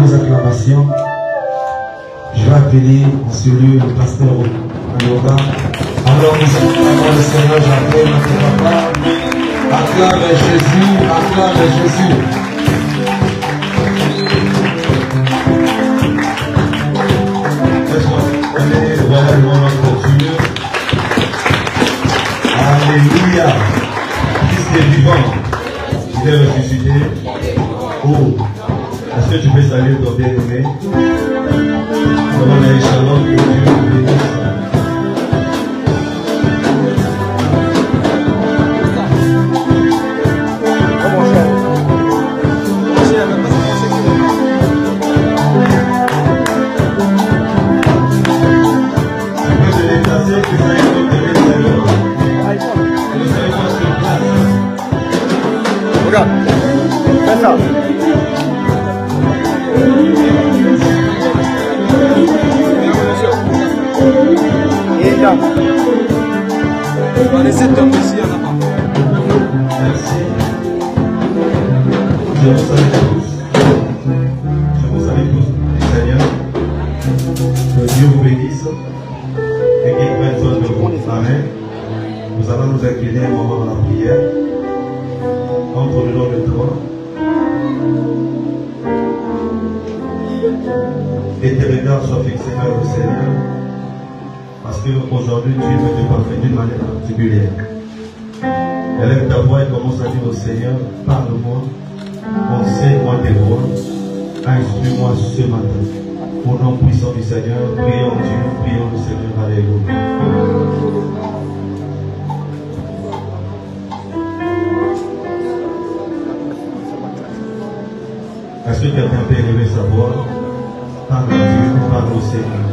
nos acclamations. Je vais appeler en ce lieu le pasteur Anoga. Alors nous acclamons le Seigneur, j'appelle notre papa. Acclame Jésus, acclame Jésus. Voilà le moment de Dieu. Alléluia. Christ est vivant. Il est ressuscité. Oh, est-ce que tu peux saluer ton bien-aimé? On a shalom, que Dieu vous bénisse. Regarde, fais ça. Et là. On va laisser tomber ici en avant. Merci. Je vous salue tous. Je vous salue tous, Seigneur. Que Dieu vous bénisse et qu'il prenne soin de vous. Amen. Nous allons nous incliner au moment de la prière. Entre le nom de toi. Et tes regards soient fixés vers le Seigneur. Parce qu'aujourd'hui, Dieu veut te parler d'une manière particulière. Élève ta voix et commence à dire au Seigneur, parle-moi, enseigne-moi tes voix, instruis-moi ce matin. Au nom puissant du Seigneur, prions Dieu, prions le Seigneur, alléluia. Est-ce que quelqu'un peut élever sa voix? Parle à Dieu, parle au Seigneur.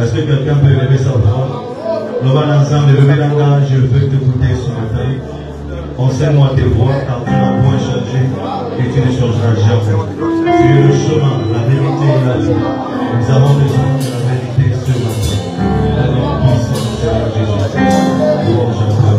Est-ce que quelqu'un peut élever sa voix? Nous allons ensemble lever la main, je veux t'écouter ce matin. Enseigne-moi tes voix, car tu n'as point changé et tu ne changeras jamais. Tu es le chemin, la vérité et la vie. Nous avons besoin de la vérité ce matin. Au nom puissant du Seigneur Jésus-Christ. Louange à toi.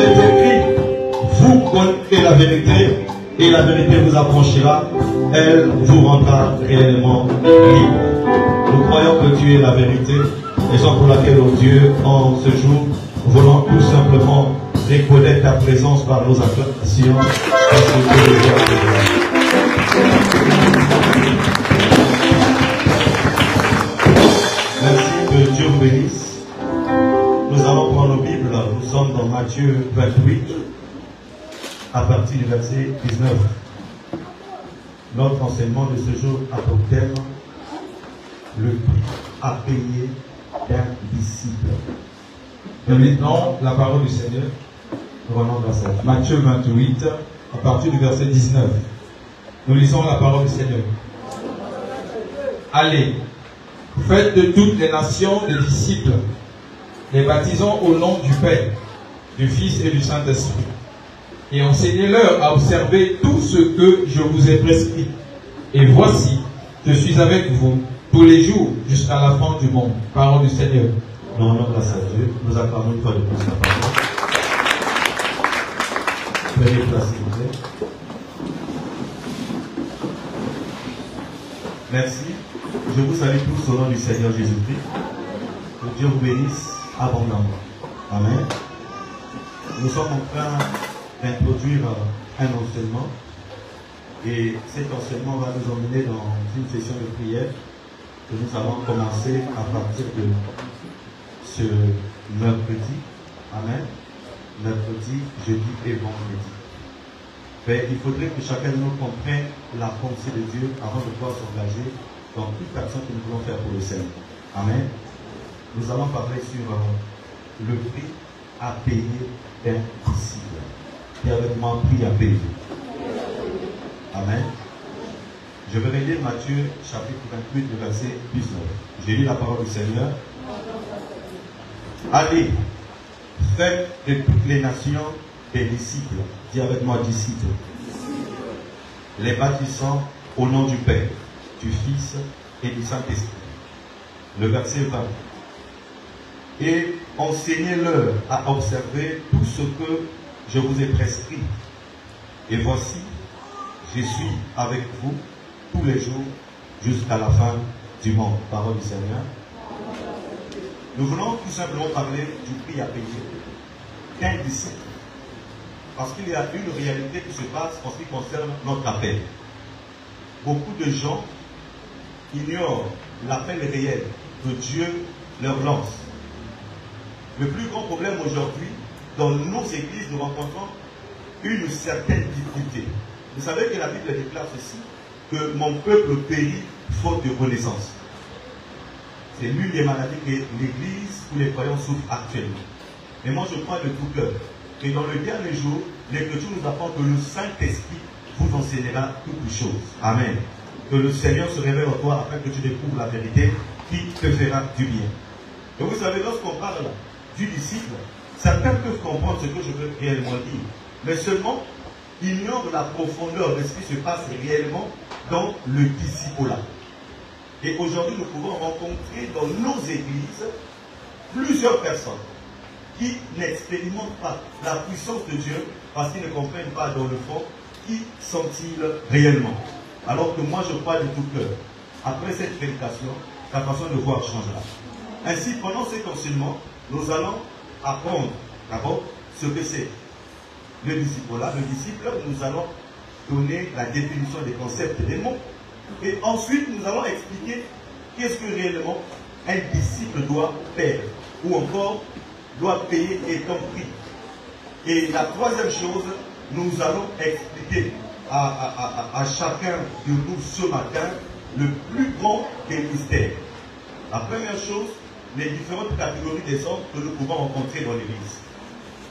est écrit, vous connaissez la vérité et la vérité vous affranchira, elle vous rendra réellement libre. Nous croyons que Dieu est la vérité, raison pour laquelle, oh Dieu, en ce jour, nous voulons tout simplement reconnaître ta présence par nos acclamations. Merci, que Dieu vous bénisse. Nous allons prendre nos Bibles, nous sommes dans Matthieu 28, à partir du verset 19. Notre enseignement de ce jour a pour thème le prix à payer d'un disciple. Et maintenant, la parole du Seigneur. Revenons dans cette Matthieu 28, à partir du verset 19. Nous lisons la parole du Seigneur. Allez, faites de toutes les nations des disciples, les baptisant au nom du Père, du Fils et du Saint-Esprit, et enseignez-leur à observer tout ce que je vous ai prescrit. Et voici, je suis avec vous tous les jours jusqu'à la fin du monde. Parole du Seigneur. Nous rendons grâce à Dieu. Nous acclamons une fois de plus la parole. Prenez place, s'il vous plaît. Merci. Je vous salue tous au nom du Seigneur Jésus-Christ. Que Dieu vous bénisse abondamment. Amen. Nous sommes en train d'introduire un enseignement. Et cet enseignement va nous emmener dans une session de prière que nous allons commencer à partir de ce mercredi. Amen. Mercredi, jeudi et vendredi. Mais il faudrait que chacun de nous comprenne la pensée de Dieu avant de pouvoir s'engager dans toute action que nous voulons faire pour le Seigneur. Amen. Nous allons parler sur le prix à payer d'un disciple. Et avec moi, prix à payer. Amen. Je vais lire Matthieu chapitre 28, le verset 19. J'ai lu la parole du Seigneur. Allez, faites de toutes les nations des disciples. Dis avec moi, disciples. Les baptisant au nom du Père, du Fils et du Saint-Esprit. Le verset 20. Et enseignez-leur à observer tout ce que je vous ai prescrit. Et voici, je suis avec vous tous les jours jusqu'à la fin du monde. Parole du Seigneur. Nous voulons tout simplement parler du prix à payer d'un disciple. Parce qu'il y a une réalité qui se passe en ce qui concerne notre appel. Beaucoup de gens ignorent l'appel réel que Dieu leur lance. Le plus grand problème aujourd'hui, dans nos églises, nous rencontrons une certaine difficulté. Vous savez que la Bible déclare ceci, que mon peuple périt faute de connaissance. C'est l'une des maladies que l'Église ou les croyants souffrent actuellement. Mais moi je crois de tout cœur que dans le dernier jour, l'Écriture nous apprend que le Saint-Esprit vous enseignera toutes les choses. Amen. Que le Seigneur se révèle en toi afin que tu découvres la vérité qui te fera du bien. Et vous savez, lorsqu'on parle du disciple, certains peuvent comprendre ce que je veux réellement dire. Mais seulement, ignorent la profondeur de ce qui se passe réellement dans le disciple-là. Et aujourd'hui, nous pouvons rencontrer dans nos églises plusieurs personnes qui n'expérimentent pas la puissance de Dieu parce qu'ils ne comprennent pas dans le fond qui sont-ils réellement. Alors que moi, je crois de tout cœur, après cette prédication, la façon de voir changera. Ainsi, pendant cet enseignement, nous allons apprendre d'abord ce que c'est le disciple-là. Le disciple, nous allons donner la définition des concepts des mots. Et ensuite, nous allons expliquer qu'est-ce que réellement un disciple doit faire, ou encore doit payer étant pris. Et la troisième chose, nous allons expliquer à chacun de nous ce matin le plus grand des mystères. La première chose, les différentes catégories des hommes que nous pouvons rencontrer dans l'Église.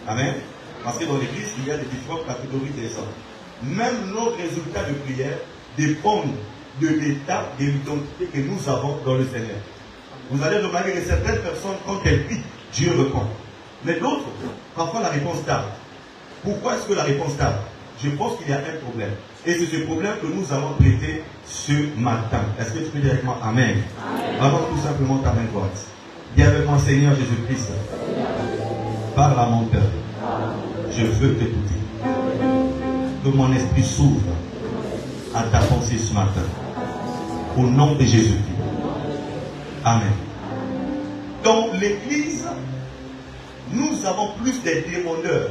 Amen. Parce que dans l'Église, il y a des différentes catégories des hommes. Même nos résultats de prière dépendent de l'état de l'identité que nous avons dans le Seigneur. Vous allez remarquer que certaines personnes, quand elles prient, Dieu répond. Mais d'autres, parfois la réponse tarde. Pourquoi est-ce que la réponse tarde? Je pense qu'il y a un problème. Et c'est ce problème que nous allons traiter ce matin. Est-ce que tu peux dire avec moi Amen? Avant tout simplement ta main droite. Dis avec moi Seigneur Jésus-Christ. Parle à mon cœur. je veux t'écouter. Que mon esprit s'ouvre à ta pensée ce matin. Au nom de Jésus-Christ. Amen. Dans l'église, nous avons plus de demandeurs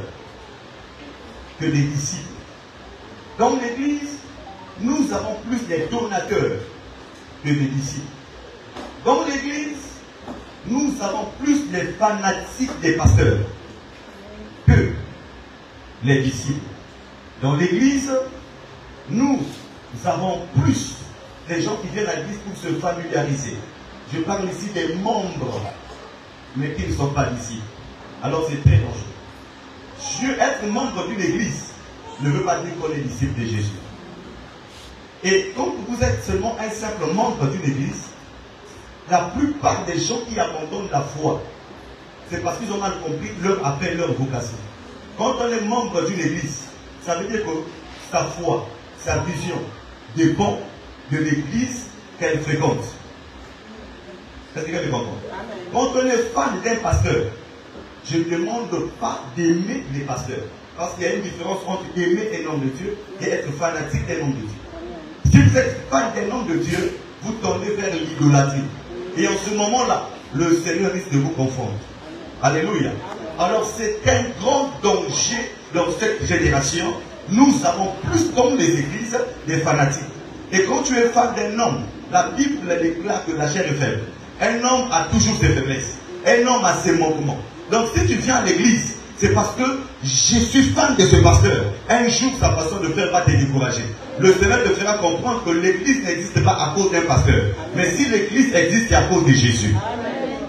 que des disciples. Dans l'église, nous avons plus de donateurs que des disciples. Dans l'église, nous avons plus de fanatiques des pasteurs que les disciples. Dans l'église, nous avons plus de gens qui viennent à l'église pour se familiariser. Je parle ici des membres, mais qui ne sont pas disciples. Alors c'est très dangereux. Être membre d'une église ne veut pas dire qu'on est disciple de Jésus. Et quand vous êtes seulement un simple membre d'une église, la plupart des gens qui abandonnent la foi, c'est parce qu'ils ont mal compris leur appel, leur vocation. Quand on est membre d'une église, ça veut dire que sa foi, sa vision dépend de l'église qu'elle fréquente. Est-ce que vous comprenez? Quand on est fan d'un pasteur, je ne demande pas d'aimer les pasteurs. Parce qu'il y a une différence entre aimer un homme de Dieu et être fanatique d'un homme de Dieu. Si vous êtes fan d'un homme de Dieu, vous tendez vers l'idolâtrie. Et en ce moment-là, le Seigneur risque de vous confondre. Alléluia. Alors c'est un grand danger dans cette génération. Nous avons plus comme les églises des fanatiques. Et quand tu es fan d'un homme, la Bible déclare que la chair est faible. Un homme a toujours ses faiblesses. Un homme a ses manquements. Donc si tu viens à l'église, c'est parce que je suis fan de ce pasteur. Un jour, sa façon de faire va te décourager. Le Seigneur te fera comprendre que l'église n'existe pas à cause d'un pasteur. Mais si l'église existe, c'est à cause de Jésus.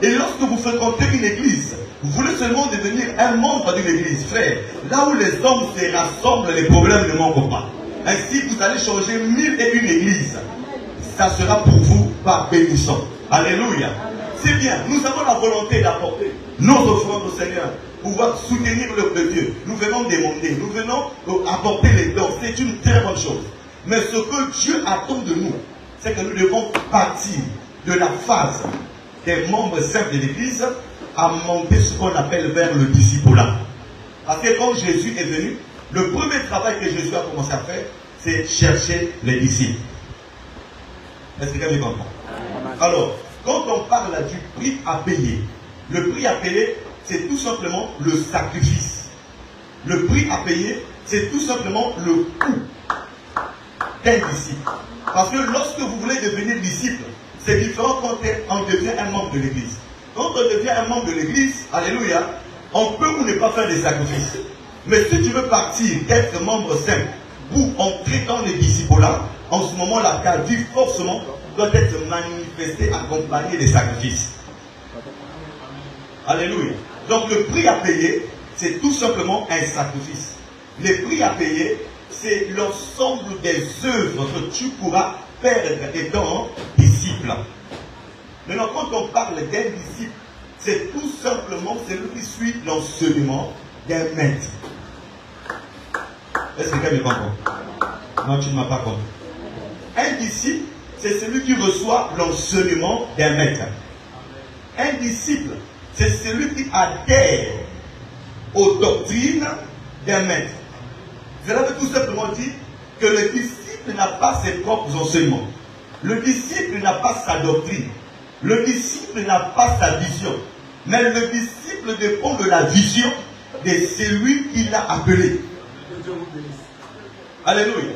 Et lorsque vous fréquentez une église, vous voulez seulement devenir un membre d'une église, frère. Là où les hommes se rassemblent, les problèmes ne manquent pas. Ainsi, vous allez changer 1001 églises. Ça sera pour vous pas bénissant. Alléluia. C'est bien. Nous avons la volonté d'apporter nos offrandes au Seigneur, pouvoir soutenir l'œuvre de Dieu. Nous venons demander, nous venons apporter les dons. C'est une très bonne chose. Mais ce que Dieu attend de nous, c'est que nous devons partir de la phase des membres simples de l'Église à monter ce qu'on appelle vers le discipulat. Parce que quand Jésus est venu, le premier travail que Jésus a commencé à faire, c'est chercher les disciples. Est-ce que quelqu'un comprend? Alors, quand on parle du prix à payer, le prix à payer, c'est tout simplement le sacrifice. Le prix à payer, c'est tout simplement le coût d'un disciple. Parce que lorsque vous voulez devenir disciple, c'est différent quand on devient un membre de l'église. Quand on devient un membre de l'église, alléluia, on peut ou ne pas faire des sacrifices. Mais si tu veux partir, être membre simple, pour entrer dans les disciples-là, en ce moment-là, ta vie forcément doit être manifestée, accompagnée des sacrifices. Alléluia. Donc le prix à payer, c'est tout simplement un sacrifice. Le prix à payer, c'est l'ensemble des œuvres que tu pourras perdre étant disciple. Maintenant, quand on parle d'un disciple, c'est tout simplement celui qui suit l'enseignement d'un maître. Est-ce que quelqu'un me comprend? Non, tu ne m'as pas compris. Un disciple, c'est celui qui reçoit l'enseignement d'un maître. Un disciple, c'est celui qui adhère aux doctrines d'un maître. Cela veut tout simplement dire que le disciple n'a pas ses propres enseignements. Le disciple n'a pas sa doctrine. Le disciple n'a pas sa vision. Mais le disciple dépend de la vision de celui qui l'a appelé. Alléluia.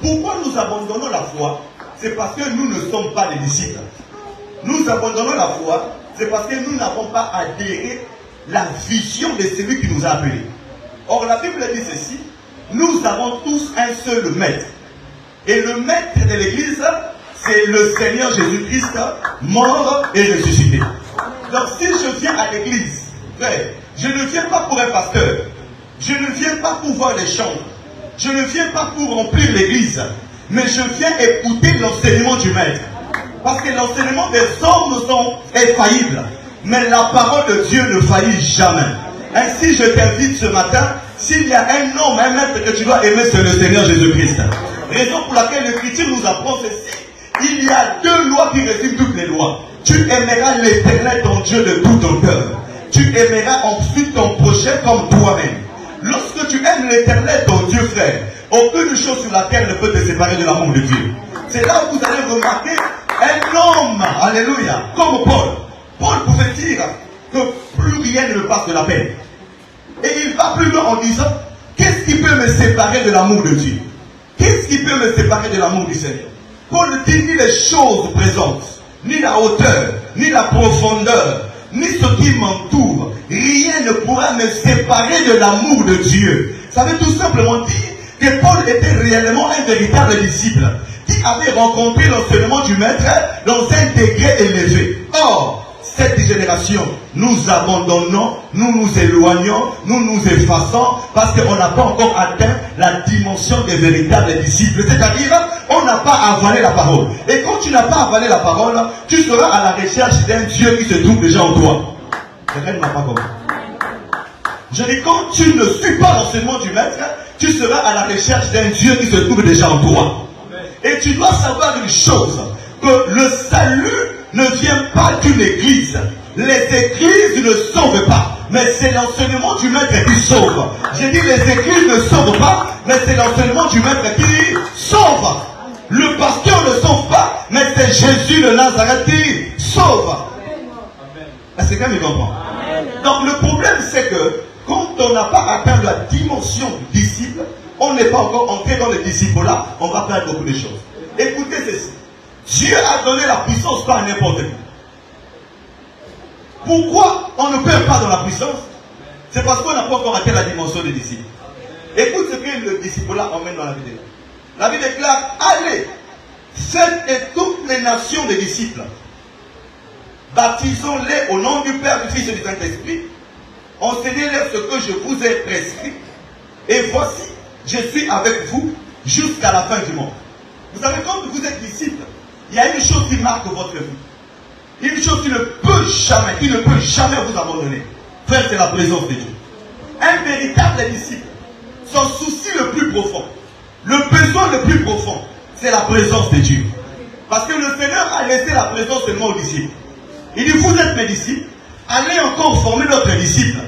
Pourquoi nous abandonnons la foi? C'est parce que nous ne sommes pas les disciples. Nous abandonnons la foi, c'est parce que nous n'avons pas adhéré la vision de celui qui nous a appelés. Or, la Bible dit ceci: nous avons tous un seul maître. Et le maître de l'église, c'est le Seigneur Jésus-Christ, mort et ressuscité. Donc, si je viens à l'église, frère, je ne viens pas pour un pasteur. Je ne viens pas pour voir les chambres. Je ne viens pas pour remplir l'église. Mais je viens écouter l'enseignement du maître. Parce que l'enseignement des hommes est faillible. Mais la parole de Dieu ne faillit jamais. Ainsi, je t'invite ce matin, s'il y a un homme, un maître que tu dois aimer, c'est le Seigneur Jésus-Christ. Raison pour laquelle l'Écriture nous apprend ceci: il y a deux lois qui résument toutes les lois. Tu aimeras l'Éternel ton Dieu de tout ton cœur. Tu aimeras ensuite ton prochain comme toi-même. Lorsque j'aime l'Éternel ton Dieu, frère, aucune chose sur la terre ne peut te séparer de l'amour de Dieu. C'est là où vous allez remarquer un homme, alléluia, comme Paul. Paul pouvait dire que plus rien ne me passe de la peine. Et il va plus loin en disant, qu'est-ce qui peut me séparer de l'amour de Dieu? Qu'est-ce qui peut me séparer de l'amour du Seigneur? Paul ne dit ni les choses présentes, ni la hauteur, ni la profondeur, ni ce qui m'entoure. Rien ne pourra me séparer de l'amour de Dieu. Ça veut tout simplement dire que Paul était réellement un véritable disciple qui avait rencontré l'enseignement du Maître dans un degré élevé. Or, cette génération, nous abandonnons, nous nous éloignons, nous nous effaçons parce qu'on n'a pas encore atteint la dimension des véritables disciples. C'est-à-dire, on n'a pas avalé la parole. Et quand tu n'as pas avalé la parole, tu seras à la recherche d'un Dieu qui se trouve déjà en toi. Quelqu'un ne m'a pas compris. Je dis, quand tu ne suis pas l'enseignement du Maître, tu seras à la recherche d'un Dieu qui se trouve déjà en toi. Et tu dois savoir une chose, que le salut ne vient pas d'une église. Les églises ne sauvent pas, mais c'est l'enseignement du Maître qui sauve. J'ai dit les églises ne sauvent pas, mais c'est l'enseignement du Maître qui sauve. Le pasteur ne sauve pas, mais c'est Jésus de Nazareth qui sauve. Est-ce que quelqu'un me comprend? Donc le problème c'est que quand on n'a pas atteint la dimension du disciple, on n'est pas encore entré dans le disciple-là, on va faire beaucoup de choses. Écoutez ceci. Dieu a donné la puissance pas à n'importe qui. Pourquoi on ne perd pas dans la puissance? C'est parce qu'on n'a pas encore atteint la dimension des disciples. Écoute ce que le disciple-là emmène dans la Bible. La Bible déclare, allez, faites toutes les nations des disciples. Baptisons-les au nom du Père, du Fils et du Saint-Esprit. Enseignez-leur ce que je vous ai prescrit. Et voici, je suis avec vous jusqu'à la fin du monde. Vous savez, quand vous êtes disciple, il y a une chose qui marque votre vie. Une chose qui ne peut jamais vous abandonner. Frère, c'est la présence de Dieu. Un véritable disciple, son souci le plus profond, le besoin le plus profond, c'est la présence de Dieu. Parce que le Seigneur a laissé la présence seulement aux disciples. Il dit, vous êtes mes disciples, allez encore former d'autres disciples.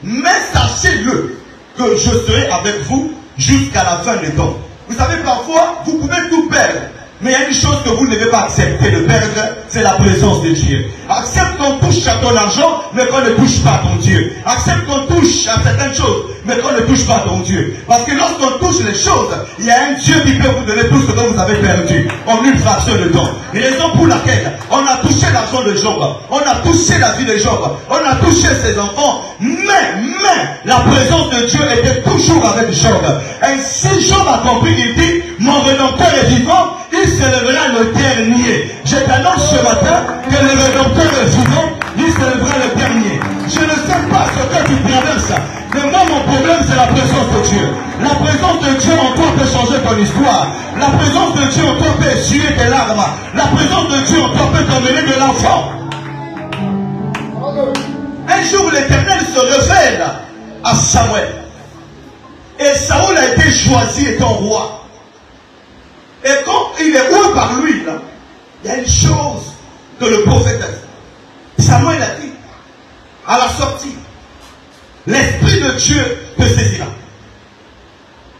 Mais sachez-le que je serai avec vous jusqu'à la fin des temps. Vous savez, parfois, vous pouvez tout perdre. Mais il y a une chose que vous ne devez pas accepter de perdre, c'est la présence de Dieu. Accepte qu'on touche à ton argent, mais qu'on ne touche pas à ton Dieu. Accepte qu'on touche à certaines choses, mais qu'on ne touche pas à ton Dieu. Parce que lorsqu'on touche les choses, il y a un Dieu qui peut vous donner tout ce que vous avez perdu en une fraction de temps. Raison pour laquelle on a touché l'argent de Job, on a touché la vie de Job, on a touché ses enfants, mais la présence de Dieu était toujours avec Job. Ainsi Job a compris, il dit, mon Rédempteur est vivant, il se lèvera le dernier. Je t'annonce ce matin que le Rédempteur est vivant, il se lèvera le dernier. Je ne sais pas ce que tu traverses, mais moi mon problème c'est la présence de Dieu. La présence de Dieu en toi peut changer ton histoire. La présence de Dieu en toi peut essuyer tes larmes. La présence de Dieu en toi peut t'emmener de l'enfant. Un jour l'Éternel se révèle à Samuel. Et Saoul a été choisi étant roi. Et quand il est roi par lui, là, il y a une chose que le prophète a dit. Samuel a dit, à la sortie, l'Esprit de Dieu te saisira.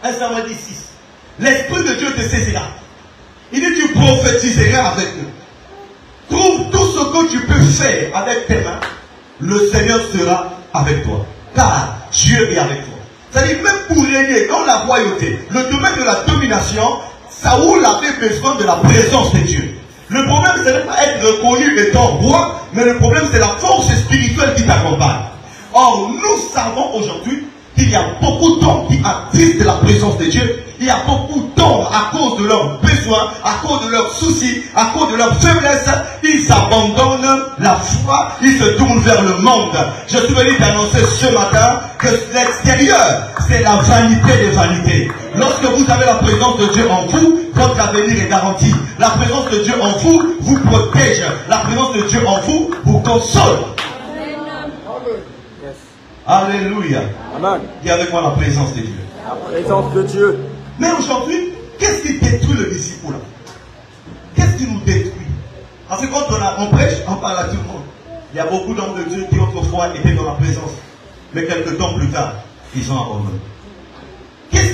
1 Samuel 6. L'Esprit de Dieu te saisira. Il dit, tu prophétiseras avec nous. Trouve tout ce que tu peux faire avec tes mains. Le Seigneur sera avec toi. Car Dieu est avec toi. C'est-à-dire, même pour régner dans la royauté, le domaine de la domination, Saoul avait besoin de la présence de Dieu. Le problème, ce n'est pas être reconnu étant roi, mais le problème, c'est la force spirituelle qui t'accompagne. Or, nous savons aujourd'hui qu'il y a beaucoup d'hommes qui attristent la présence de Dieu. Il y a beaucoup d'hommes, à cause de leurs besoins, à cause de leurs soucis, à cause de leurs faiblesses, ils abandonnent la foi, ils se tournent vers le monde. Je suis venu t'annoncer ce matin que l'extérieur, c'est la vanité des vanités. Lorsque vous avez la présence de Dieu en vous, votre avenir est garanti. La présence de Dieu en vous vous protège. La présence de Dieu en vous vous console. Alléluia. Amen. Dis avec moi la présence de Dieu. La présence de Dieu. Mais aujourd'hui, qu'est-ce qui détruit le disciple là? Qu'est-ce qui nous détruit? Parce que quand on prêche, on parle à tout le monde. Il y a beaucoup d'hommes de Dieu qui autrefois étaient dans la présence. Mais quelques temps plus tard, ils ont abandonné.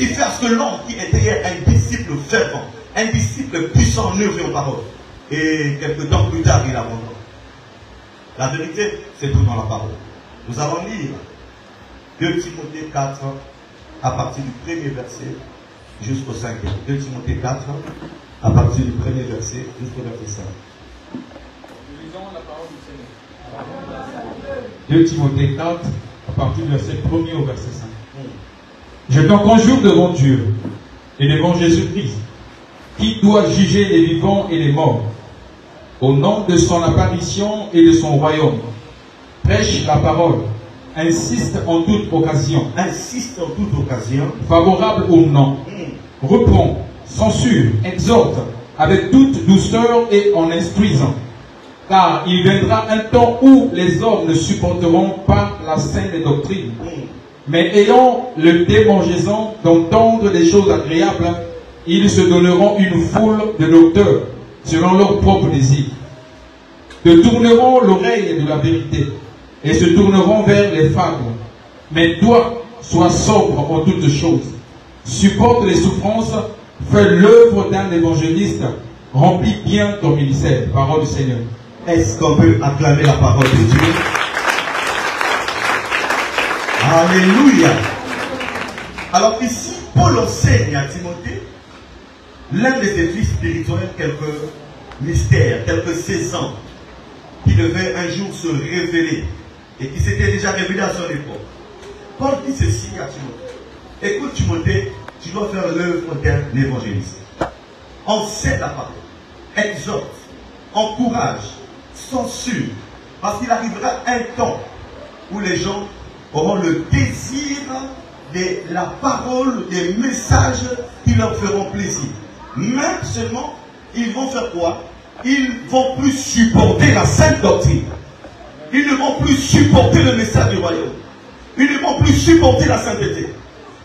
qui fait à ce que l'homme qui était un disciple fervent, un disciple puissant en œuvre et en parole, et quelques temps plus tard, il abandonne. La vérité, c'est tout dans la parole. Nous allons lire 2 Timothée 4, à partir du premier verset jusqu'au 5e. 2 Timothée 4, à partir du premier verset jusqu'au verset 5. Nous lisons la parole du Seigneur. 2 Timothée 4, à partir du verset 1er au verset 5. Je t'en conjure devant Dieu et devant Jésus-Christ, qui doit juger les vivants et les morts, au nom de son apparition et de son royaume. Prêche la parole, insiste en toute occasion. Insiste en toute occasion. Favorable au nom. Reprend, censure, exhorte, avec toute douceur et en instruisant. Car il viendra un temps où les hommes ne supporteront pas la saine doctrine, mais ayant le démangeaison d'entendre des choses agréables, ils se donneront une foule de docteurs, selon leur propre désir. Te tourneront l'oreille de la vérité, et se tourneront vers les fables. Mais toi, sois sobre en toutes choses. Supporte les souffrances, fais l'œuvre d'un évangéliste, remplis bien ton ministère. Parole du Seigneur. Est-ce qu'on peut acclamer la parole de Dieu? Alléluia. Alors ici, Paul enseigne à Timothée l'un de ses fils spirituels, quelques mystères, quelques saisons qui devaient un jour se révéler et qui s'étaient déjà révélés à son époque. Paul dit ceci à Timothée. Écoute Timothée, tu dois faire l'œuvre d'un évangéliste. Enseigne la parole, exhorte, encourage, censure, parce qu'il arrivera un temps où les gens auront le désir de la parole, des messages qui leur feront plaisir. Mais seulement, ils vont faire quoi? Ils vont plus supporter la sainte doctrine. Ils ne vont plus supporter le message du royaume. Ils ne vont plus supporter la sainteté.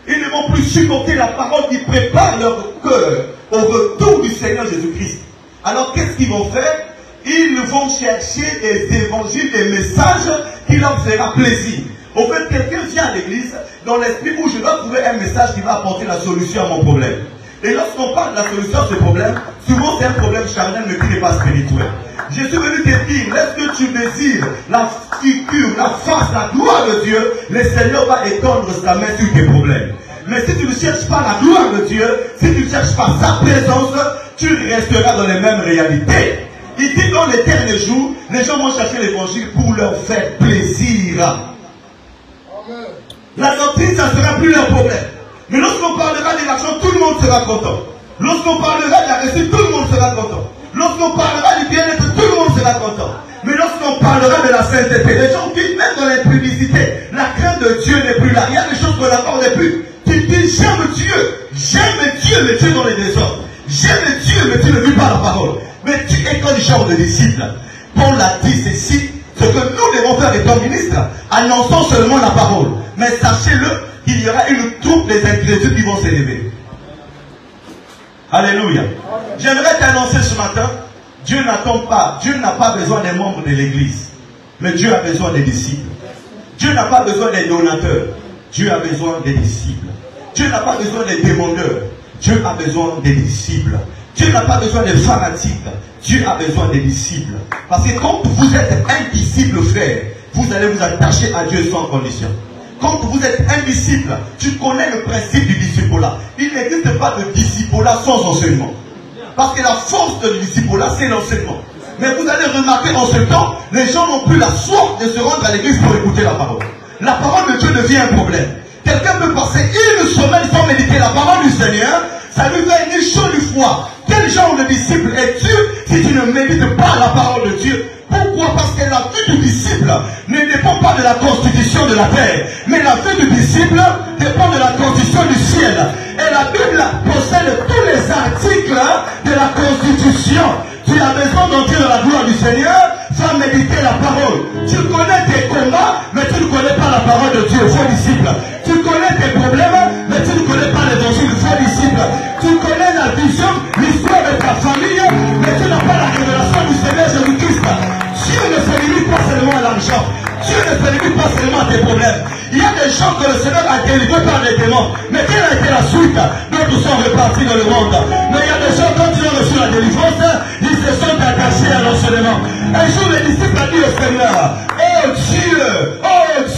Ils ne vont plus supporter la parole qui prépare leur cœur au retour du Seigneur Jésus-Christ. Alors qu'est-ce qu'ils vont faire? Ils vont chercher des évangiles, des messages qui leur fera plaisir. Au fait, quelqu'un vient à l'église dans l'esprit où je dois trouver un message qui va apporter la solution à mon problème. Et lorsqu'on parle de la solution à ce problème, souvent c'est un problème charnel mais qui n'est pas spirituel. Je suis venu te dire, lorsque tu désires la figure, la face, la gloire de Dieu, le Seigneur va étendre sa main sur tes problèmes. Mais si tu ne cherches pas la gloire de Dieu, si tu ne cherches pas sa présence, tu resteras dans les mêmes réalités. Il dit dans les derniers jours, les gens vont chercher l'évangile pour leur faire plaisir. La doctrine, ça ne sera plus leur problème. Mais lorsqu'on parlera de l'action, tout le monde sera content. Lorsqu'on parlera de la réussite, tout le monde sera content. Lorsqu'on parlera du bien-être, tout le monde sera content. Mais lorsqu'on parlera de la sainteté, les gens qui même dans l'impudicité, la crainte de Dieu n'est plus là. Il y a des choses qu'on n'accorde plus. Tu dis j'aime Dieu, mais tu es dans les désordres. J'aime Dieu, mais tu ne vis pas la parole. Mais tu es comme genre de disciple. Paul a dit ceci, ce que nous devons faire étant ministres, annonçons seulement la parole. Mais sachez-le, qu'il y aura une troupe des incrédules qui vont s'élever. Alléluia. J'aimerais t'annoncer ce matin, Dieu n'attend pas, Dieu n'a pas besoin des membres de l'église, mais Dieu a besoin des disciples. Dieu n'a pas besoin des donateurs, Dieu a besoin des disciples. Dieu n'a pas besoin des demandeurs, Dieu a besoin des disciples. Dieu n'a pas besoin des fanatiques, Dieu a besoin des disciples. Parce que quand vous êtes un disciple frère, vous allez vous attacher à Dieu sans condition. Quand vous êtes un disciple, tu connais le principe du discipulat. Il n'existe pas de discipulat sans enseignement. Parce que la force du discipulat, c'est l'enseignement. Mais vous allez remarquer en ce temps, les gens n'ont plus la soif de se rendre à l'église pour écouter la parole. La parole de Dieu devient un problème. Quelqu'un peut passer une semaine sans méditer la parole du Seigneur, ça lui fait ni chaud ni froid. Quel genre de disciple es-tu si tu ne médites pas la parole de Dieu? Pourquoi? Parce que la vie du disciple ne dépend pas de la constitution de la terre, mais la vie du disciple dépend de la constitution du ciel. Et la Bible possède tous les articles de la constitution. Tu as besoin d'entrer dans la gloire du Seigneur sans méditer la parole. Tu connais tes combats, mais tu ne connais pas la parole de Dieu, faux disciple. Tu connais tes problèmes, mais tu ne connais pas l'évangile, faux disciple. Tu connais la vision, l'histoire de ta famille, mais tu n'as pas la révélation du Seigneur Jésus-Christ. Dieu ne se limite pas seulement à l'argent. Dieu ne se limite pas seulement à tes problèmes. Il y a des gens que le Seigneur a délivrés par les démons. Mais quelle a été la suite? D'autres sont repartis dans le monde. Mais il y a des gens, quand ils ont reçu la délivrance, ils se sont attachés à l'enseignement. Un jour, les disciples ont dit au Seigneur, oh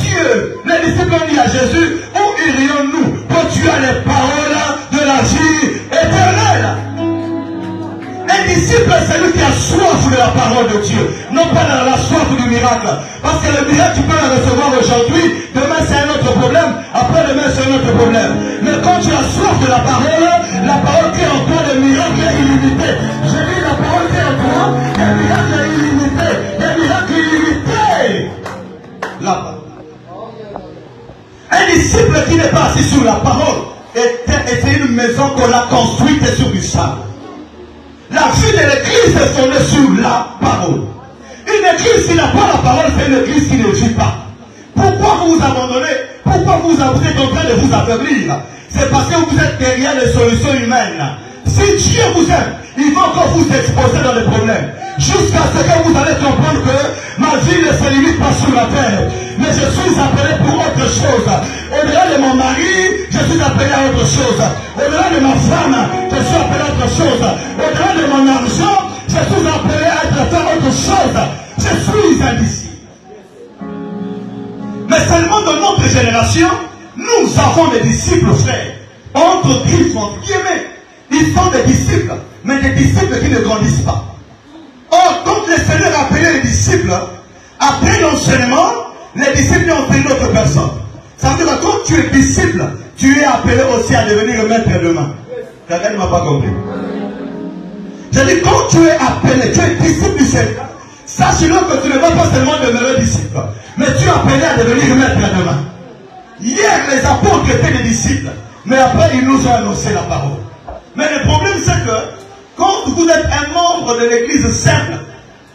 Dieu, les disciples ont dit à Jésus, où irions-nous quand tu as les paroles de la vie éternelle? Un disciple, c'est celui qui a soif de la parole de Dieu, non pas la soif du miracle. Parce que le miracle, tu peux le recevoir aujourd'hui, demain c'est un autre problème, après-demain c'est un autre problème. Mais quand tu as soif de la parole qui est en toi, le miracle est illimité. Je dis la parole qui est en toi, le miracle est illimité. Le miracle est illimité. Là-bas. Un disciple qui n'est pas assis sur la parole, c'est une maison qu'on a construite sur du sable. La vie de l'église est fondée sur la parole. Une église qui n'a pas la parole, c'est une église qui ne vit pas. Pourquoi vous vous abandonnez? Pourquoi vous êtes en train de vous affaiblir? C'est parce que vous êtes derrière les solutions humaines. Si Dieu vous aime, il va encore vous exposer dans les problèmes. Jusqu'à ce que vous allez comprendre que ma vie ne se limite pas sur la terre. Mais je suis appelé pour autre chose. Au-delà de mon mari, je suis appelé à autre chose. Au-delà de ma femme, je suis appelé à autre chose. Au-delà de mon argent, je suis appelé à faire autre chose. Je suis un disciple. Mais seulement dans notre génération, nous avons des disciples, frères. Entre guillemets, ils sont des disciples, mais des disciples qui ne grandissent pas. Or, quand le Seigneur a appelé les disciples, après l'enseignement, les disciples ont appelé d'autres personnes. Ça veut dire que quand tu es disciple, tu es appelé aussi à devenir maître de main. Quelqu'un ne m'a pas compris. Je dis, quand tu es appelé, tu es disciple du Seigneur, sache-le que tu ne vas pas seulement demeurer disciple, mais tu es appelé à devenir maître de main. Hier, les apôtres étaient des disciples, mais après, ils nous ont annoncé la parole. Mais le problème, c'est que quand vous êtes un membre de l'église simple,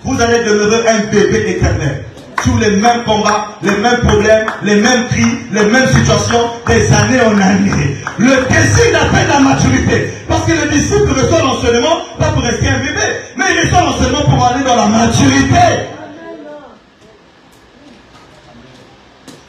vous allez demeurer un bébé éternel. Sur les mêmes combats, les mêmes problèmes, les mêmes cris, les mêmes situations, des années en années. Le désir d'atteindre la maturité. Parce que le disciple reçoit l'enseignement, pas pour rester un bébé, mais il reçoit l'enseignement pour aller dans la maturité.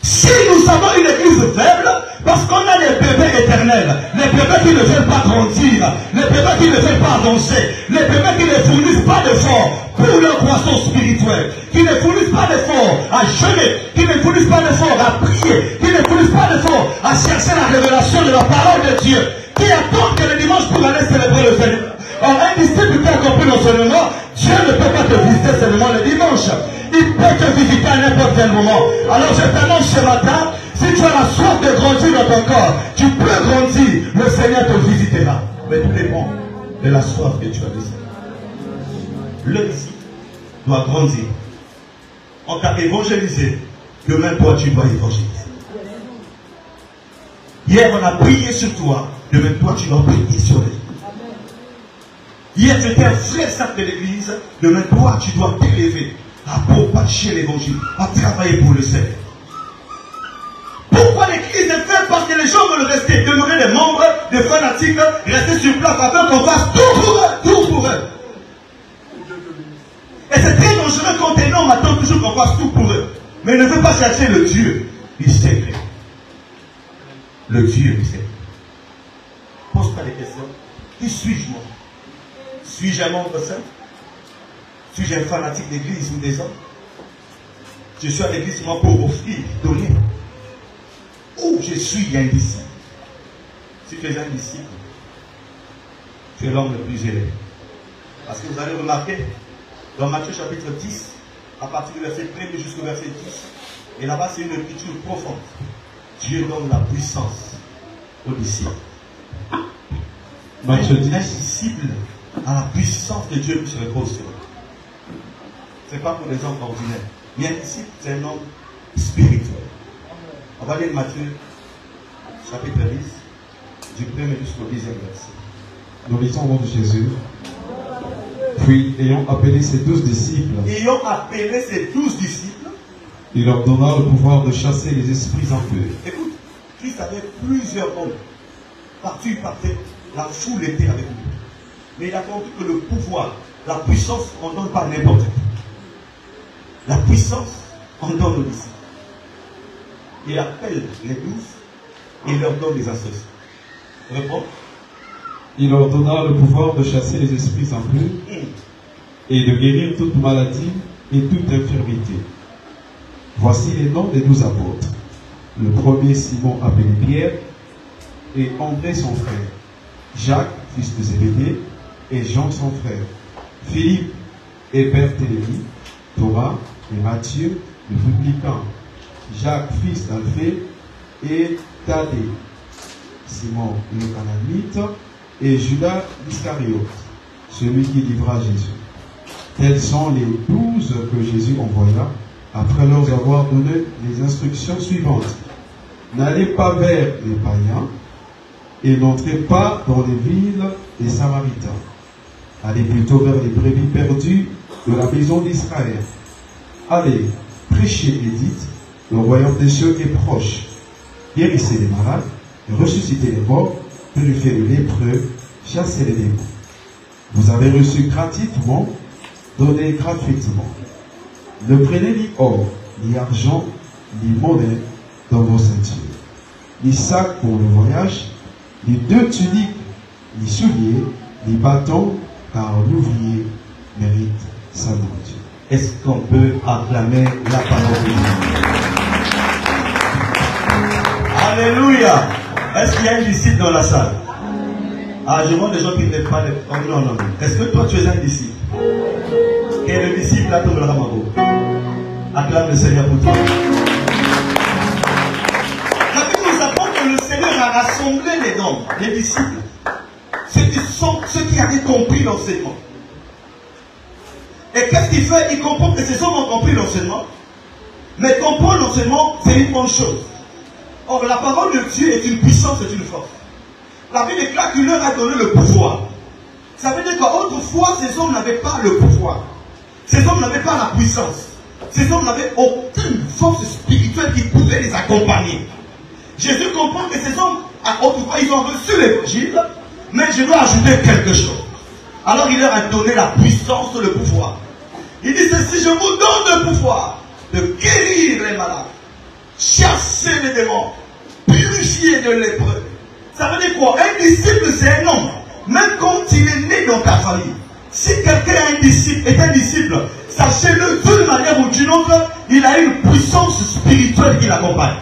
Si nous avons une église faible, parce qu'on a des bébés éternels, les bébés qui ne veulent pas grandir, les bébés qui ne veulent pas avancer, les bébés qui ne fournissent pas d'efforts pour leur croissance spirituelle, qui ne fournissent pas d'efforts à jeûner, qui ne fournissent pas d'efforts à prier, qui ne fournissent pas d'efforts à chercher la révélation de la parole de Dieu, qui attendent que le dimanche pour aller célébrer le Seigneur. Or, un disciple qui a compris l'enseignement, Dieu ne peut pas te visiter seulement le dimanche. Il peut te visiter à n'importe quel moment. Alors je t'annonce ce matin, si tu as la soif de grandir dans ton corps, tu peux grandir, le Seigneur te visitera. Mais tout dépend de la soif que tu as dessus. Le disciple doit grandir. On t'a évangélisé, demain toi tu dois évangéliser. Hier on a prié sur toi, demain toi tu dois prier sur les. Hier tu étais un frère saint de l'église, demain toi tu dois t'élever à propager l'évangile, à travailler pour le Seigneur. Pourquoi l'église est faite? Parce que les gens veulent rester, demeurer des membres, des fanatiques, rester sur place afin qu'on fasse tout pour eux. Et c'est très dangereux quand un homme attend toujours qu'on fasse tout pour eux. Mais il ne veut pas chercher le Dieu du secret. Le Dieu du secret. Pose-toi des questions. Qui suis-je moi? Suis-je un membre saint? Suis-je un fanatique d'église ou des hommes? Je suis à l'église seulement pour offrir, donner. Ou je suis un disciple. Si tu es un disciple, tu es l'homme le plus élevé. Parce que vous allez remarquer, dans Matthieu chapitre 10, à partir du verset 1 jusqu'au verset 10, et là-bas c'est une écriture profonde. Dieu donne la puissance aux disciples. Matthieu 10. Un disciple a la puissance de Dieu qui se repose sur eux. Ce n'est pas pour les hommes ordinaires. Mais un disciple, c'est un homme spirituel. On va lire Matthieu, chapitre 10, du 1er jusqu'au 10e verset. Nous lisons au nom de Jésus. Puis, ayant appelé ses 12 disciples, il leur donna le pouvoir de chasser les esprits impurs. Écoute, Christ avait plusieurs hommes. Partout il partait, la foule était avec lui. Mais il a compris que le pouvoir, la puissance, on ne donne pas n'importe qui. La puissance, on donne aux disciples. il appelle les 12 et il leur donne des instructions. Réponds. Il leur donna le pouvoir de chasser les esprits impurs et de guérir toute maladie et toute infirmité. Voici les noms des 12 apôtres. Le premier, Simon appelé Pierre, et André son frère, Jacques, fils de Zébédée, et Jean son frère, Philippe et Barthélemy, Thomas et Matthieu, le publicain, Jacques, fils d'Alphée, et Thaddée, Simon le Cananite, et Judas l'Iscariote, celui qui livra Jésus. Tels sont les 12 que Jésus envoya, après leur avoir donné les instructions suivantes. N'allez pas vers les païens, et n'entrez pas dans les villes des Samaritains. Allez plutôt vers les brebis perdues de la maison d'Israël. Allez, prêchez et dites, le royaume des cieux est proche. Guérissez les malades, ressuscitez les morts, purifiez les lépreux, chassez les démons. Vous avez reçu gratuitement, donnez gratuitement. Ne prenez ni or, ni argent, ni monnaie dans vos ceintures, ni sac pour le voyage, ni 2 tuniques, ni souliers, ni bâtons, car l'ouvrier mérite sa nourriture. Est-ce qu'on peut acclamer la parole de Dieu? Alléluia! Est-ce qu'il y a un disciple dans la salle? Ah, je vois des gens qui n'aiment pas les... Oh, non, non, non. Est-ce que toi tu es un disciple? Quel est le disciple là pour le Ramago? Acclame le Seigneur pour toi. La Bible nous apprend que le Seigneur a rassemblé les hommes, les disciples. Ceux qui avaient compris l'enseignement. Et qu'est-ce qu'il fait? Il comprend que ces hommes ont compris l'enseignement. Mais comprendre l'enseignement, c'est une bonne chose. Or, la parole de Dieu est une puissance, c'est une force. La Bible déclare qu'il leur a donné le pouvoir. Ça veut dire qu'autrefois, ces hommes n'avaient pas le pouvoir. Ces hommes n'avaient pas la puissance. Ces hommes n'avaient aucune force spirituelle qui pouvait les accompagner. Jésus comprend que ces hommes, autrefois, ils ont reçu l'évangile, mais je dois ajouter quelque chose. Alors il leur a donné la puissance, le pouvoir. Il dit ceci, je vous donne le pouvoir de guérir les malades, chasser les démons, purifier de lépreux. Ça veut dire quoi? Un disciple, c'est un homme. Même quand il est né dans ta famille. Si quelqu'un est un disciple, sachez-le, d'une manière ou d'une autre, il a une puissance spirituelle qui l'accompagne.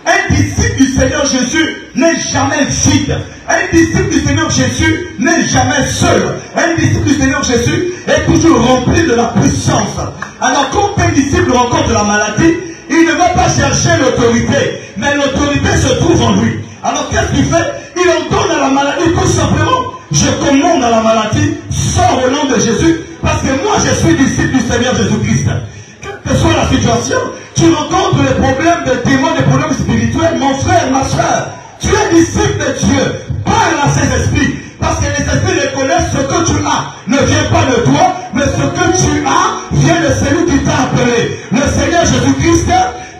Un disciple du Seigneur Jésus n'est jamais vide. Un disciple du Seigneur Jésus n'est jamais seul. Un disciple du Seigneur Jésus est toujours rempli de la puissance. Alors quand un disciple rencontre la maladie, il ne va pas chercher l'autorité, mais l'autorité se trouve en lui. Alors qu'est-ce qu'il fait? Il en donne à la maladie tout simplement. Je commande à la maladie, sors au nom de Jésus, parce que moi je suis disciple du Seigneur Jésus-Christ. Quelle que soit la situation, tu rencontres des problèmes de démons, des problèmes spirituels, mon frère, ma soeur, tu es disciple de Dieu, parle à ces esprits, parce que les esprits reconnaissent ce que tu as, ne vient pas de toi, mais ce que tu as vient de celui qui t'a appelé. Le Seigneur Jésus-Christ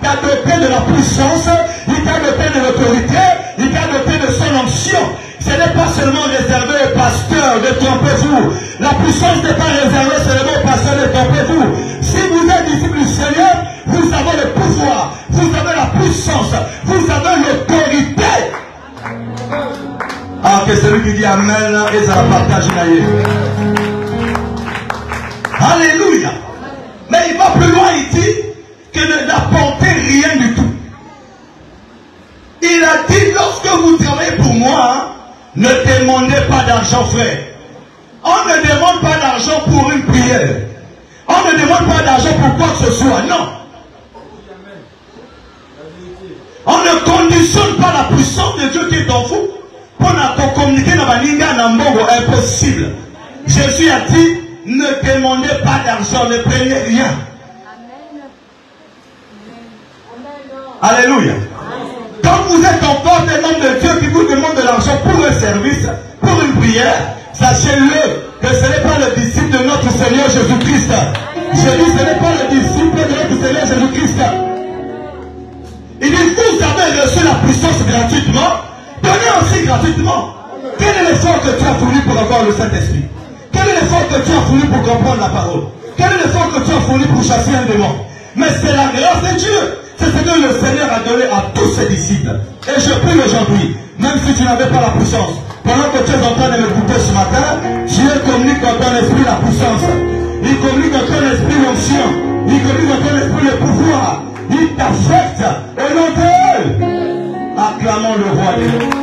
t'a doté de la puissance, il t'a doté de l'autorité, il t'a doté de son onction. Ce n'est pas seulement réservé aux pasteurs, détrompez-vous. La puissance n'est pas réservée seulement aux pasteurs, détrompez-vous. Si vous êtes disciple du Seigneur, vous avez le pouvoir, vous avez la puissance, vous avez l'autorité. Ah, que celui qui dit Amen, et ça va partager d'ailleurs. Alléluia. Mais il va plus loin, il dit que n'apportez rien du tout. Il a dit, lorsque vous travaillez pour moi, ne demandez pas d'argent, frère. On ne demande pas d'argent pour une prière. On ne demande pas d'argent pour quoi que ce soit, non. On ne conditionne pas la puissance de Dieu qui est en vous pour communiquer dans la ligne impossible. Jésus a dit, ne demandez pas d'argent, ne prenez rien. Alléluia. Quand vous êtes encore des membres de Dieu qui vous demandent de l'argent pour un service, pour une prière, sachez-le que ce n'est pas le disciple de notre Seigneur Jésus-Christ. Je dis, ce n'est pas le disciple de notre Seigneur Jésus-Christ. Il dit, vous avez reçu la puissance gratuitement, donnez aussi gratuitement. Quel est l'effort que tu as fourni pour avoir le Saint-Esprit? Quel est l'effort que tu as fourni pour comprendre la parole? Quel est l'effort que tu as fourni pour chasser un démon? Mais c'est la grâce de Dieu. C'est ce que le Seigneur a donné à tous ses disciples. Et je prie aujourd'hui, même si tu n'avais pas la puissance, pendant que tu es en train de m'écouter ce matin, Dieu communique en ton esprit la puissance. Il communique en ton esprit l'onction. Il communique en ton esprit le pouvoir. Il t'affecte. Et non d'eux. Acclamons le roi des rois.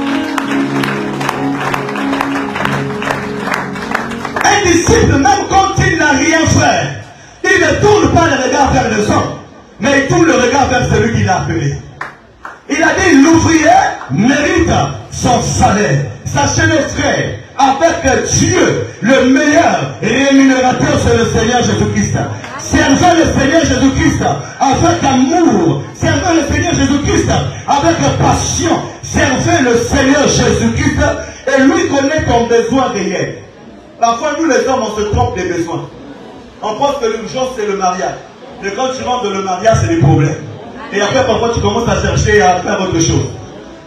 Un disciple, même quand il n'a rien fait, il ne tourne pas le regard vers les hommes, mais il tourne le regard vers celui qui l'a appelé. Il a dit, l'ouvrier mérite son salaire. Sachez les frères, avec Dieu, le meilleur rémunérateur, c'est le Seigneur Jésus-Christ. Servez le Seigneur Jésus-Christ avec amour. Servez le Seigneur Jésus-Christ avec passion. Servez le Seigneur Jésus-Christ et lui connaît ton besoin réel. Parfois, nous les hommes, on se trompe des besoins. On pense que l'urgence, c'est le mariage. Et quand tu rentres dans le mariage, c'est des problèmes. Et après, parfois, tu commences à chercher à faire autre chose.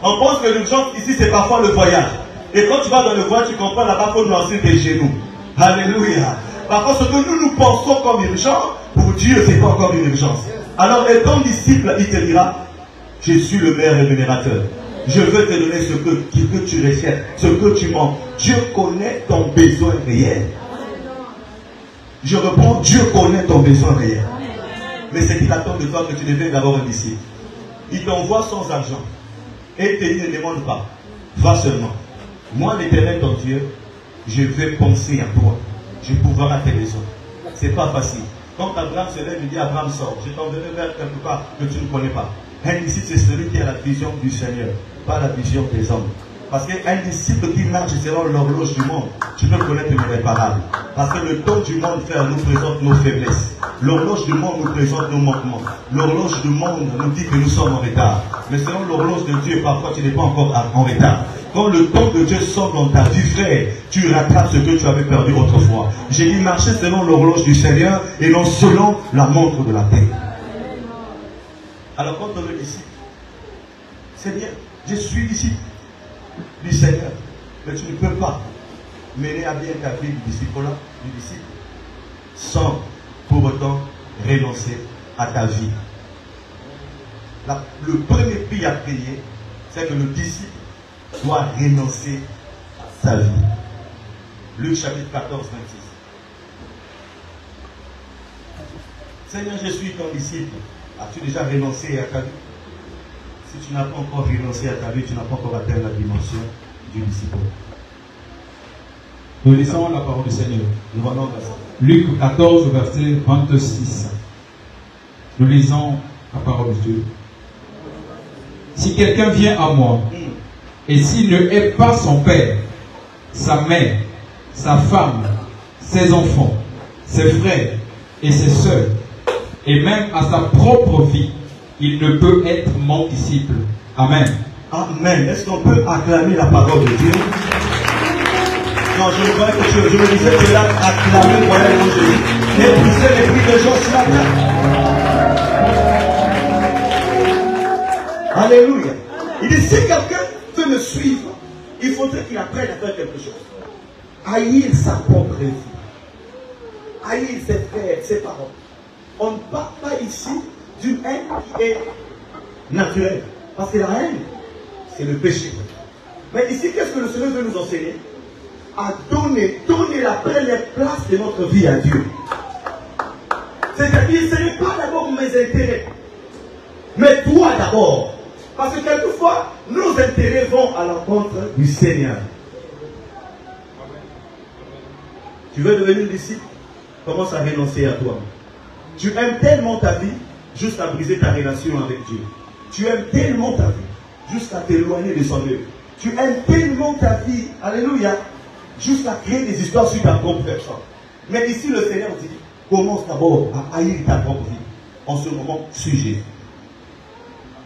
On pense que l'urgence, ici, c'est parfois le voyage. Et quand tu vas dans le voyage, tu comprends là-bas, il faut noircir tes genoux. Alléluia. Parfois, ce que nous pensons comme urgent, pour Dieu, c'est pas encore une urgence. Alors, et ton disciple, il te dira, je suis le meilleur rémunérateur. Je veux te donner ce que tu recherches, ce que tu manques. Dieu connaît ton besoin réel. Je réponds, Dieu connaît ton besoin réel. Mais c'est qu'il attend de toi que tu deviennes d'abord un disciple. Il t'envoie sans argent. Et il te dit, ne demande pas. Va seulement. Moi, l'Éternel, ton Dieu, je vais penser à toi. Je pourrai à tes besoins. C'est pas facile. Quand Abraham se lève, il dit, Abraham sort. Je t'enverrai vers quelque part que tu ne connais pas. Un disciple, c'est celui qui a la vision du Seigneur, pas la vision des hommes. Parce qu'un disciple qui marche selon l'horloge du monde, tu peux connaître l'irréparable. Parce que le temps du monde, frère, nous présente nos faiblesses. L'horloge du monde nous présente nos manquements. L'horloge du monde nous dit que nous sommes en retard. Mais selon l'horloge de Dieu, parfois tu n'es pas encore en retard. Quand le temps de Dieu sort dans ta vie, frère, tu rattrapes ce que tu avais perdu autrefois. J'ai dit marcher selon l'horloge du Seigneur et non selon la montre de la terre. Alors quand on est ici, c'est bien, je suis ici du Seigneur, mais tu ne peux pas mener à bien ta vie du disciple sans pour autant renoncer à ta vie. Le premier prix à payer, c'est que le disciple doit renoncer à sa vie. Luc chapitre 14, 26. Seigneur, je suis ton disciple. As-tu déjà renoncé à ta vie? Si tu n'as pas encore renoncé à ta vie, tu n'as pas encore atteint la dimension du disciple. Nous lisons la parole du Seigneur. Luc 14, verset 26. Nous lisons la parole de Dieu. Si quelqu'un vient à moi, et s'il ne hait pas son père, sa mère, sa femme, ses enfants, ses frères et ses sœurs, et même à sa propre vie, il ne peut être mon disciple. Amen. Amen. Est-ce qu'on peut acclamer la parole de Dieu? Non, je vois que je me disais que là, acclamer le royaume de Jésus. Et pousser les cris de gens ce matin. Alléluia. Il dit, si quelqu'un veut me suivre, il faudrait qu'il apprenne à faire quelque chose. Haïr sa propre vie. Haïr ses frères, ses parents. On ne parle pas ici d'une haine qui est naturelle. Parce que la haine, c'est le péché. Mais ici, qu'est-ce que le Seigneur veut nous enseigner? À donner la première place de notre vie à Dieu. C'est-à-dire, ce n'est pas d'abord mes intérêts, mais toi d'abord. Parce que quelquefois, nos intérêts vont à l'encontre du Seigneur. Tu veux devenir disciple? Commence à renoncer à toi. Tu aimes tellement ta vie jusqu'à briser ta relation avec Dieu. Tu aimes tellement ta vie jusqu'à t'éloigner de son œuvre. Tu aimes tellement ta vie, alléluia, jusqu'à créer des histoires sur ta propre personne. Mais ici, le Seigneur dit, commence d'abord à haïr ta propre vie. En ce moment, suis Jésus.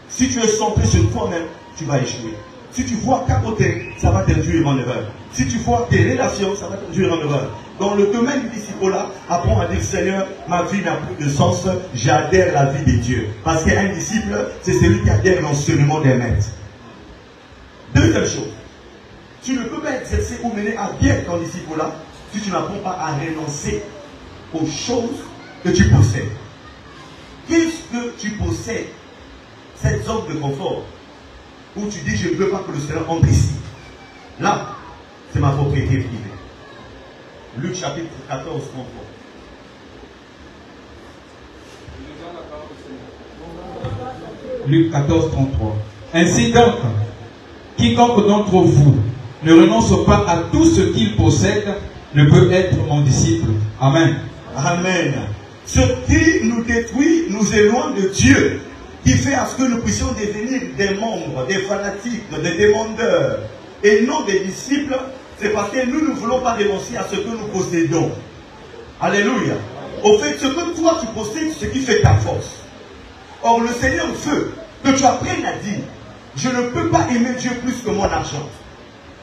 Si tu es centré sur toi-même, tu vas échouer. Si tu vois capoter, ça va t'induire en erreur. Si tu vois tes relations, ça va t'induire en erreur. Dans le domaine du disciple-là, apprends à dire, Seigneur, ma vie n'a plus de sens, j'adhère à la vie de Dieu. Parce qu'un disciple, c'est celui qui adhère à l'enseignement des maîtres. Deuxième chose, tu ne peux pas exercer ou mener à bien ton disciple-là si tu n'apprends pas à renoncer aux choses que tu possèdes. Qu'est-ce que tu possèdes cette zone de confort où tu dis je ne veux pas que le Seigneur entre ici. Là, c'est ma propriété privée. Luc chapitre 14, 33. Luc 14, 33. Ainsi donc, quiconque d'entre vous ne renonce pas à tout ce qu'il possède ne peut être mon disciple. Amen. Amen. Ce qui nous détruit nous éloigne de Dieu, qui fait à ce que nous puissions devenir des membres, des fanatiques, des demandeurs, et non des disciples. C'est parce que nous ne voulons pas renoncer à ce que nous possédons. Alléluia. Au fait, ce que toi tu possèdes, c'est ce qui fait ta force. Or, le Seigneur veut que tu apprennes à dire, je ne peux pas aimer Dieu plus que mon argent.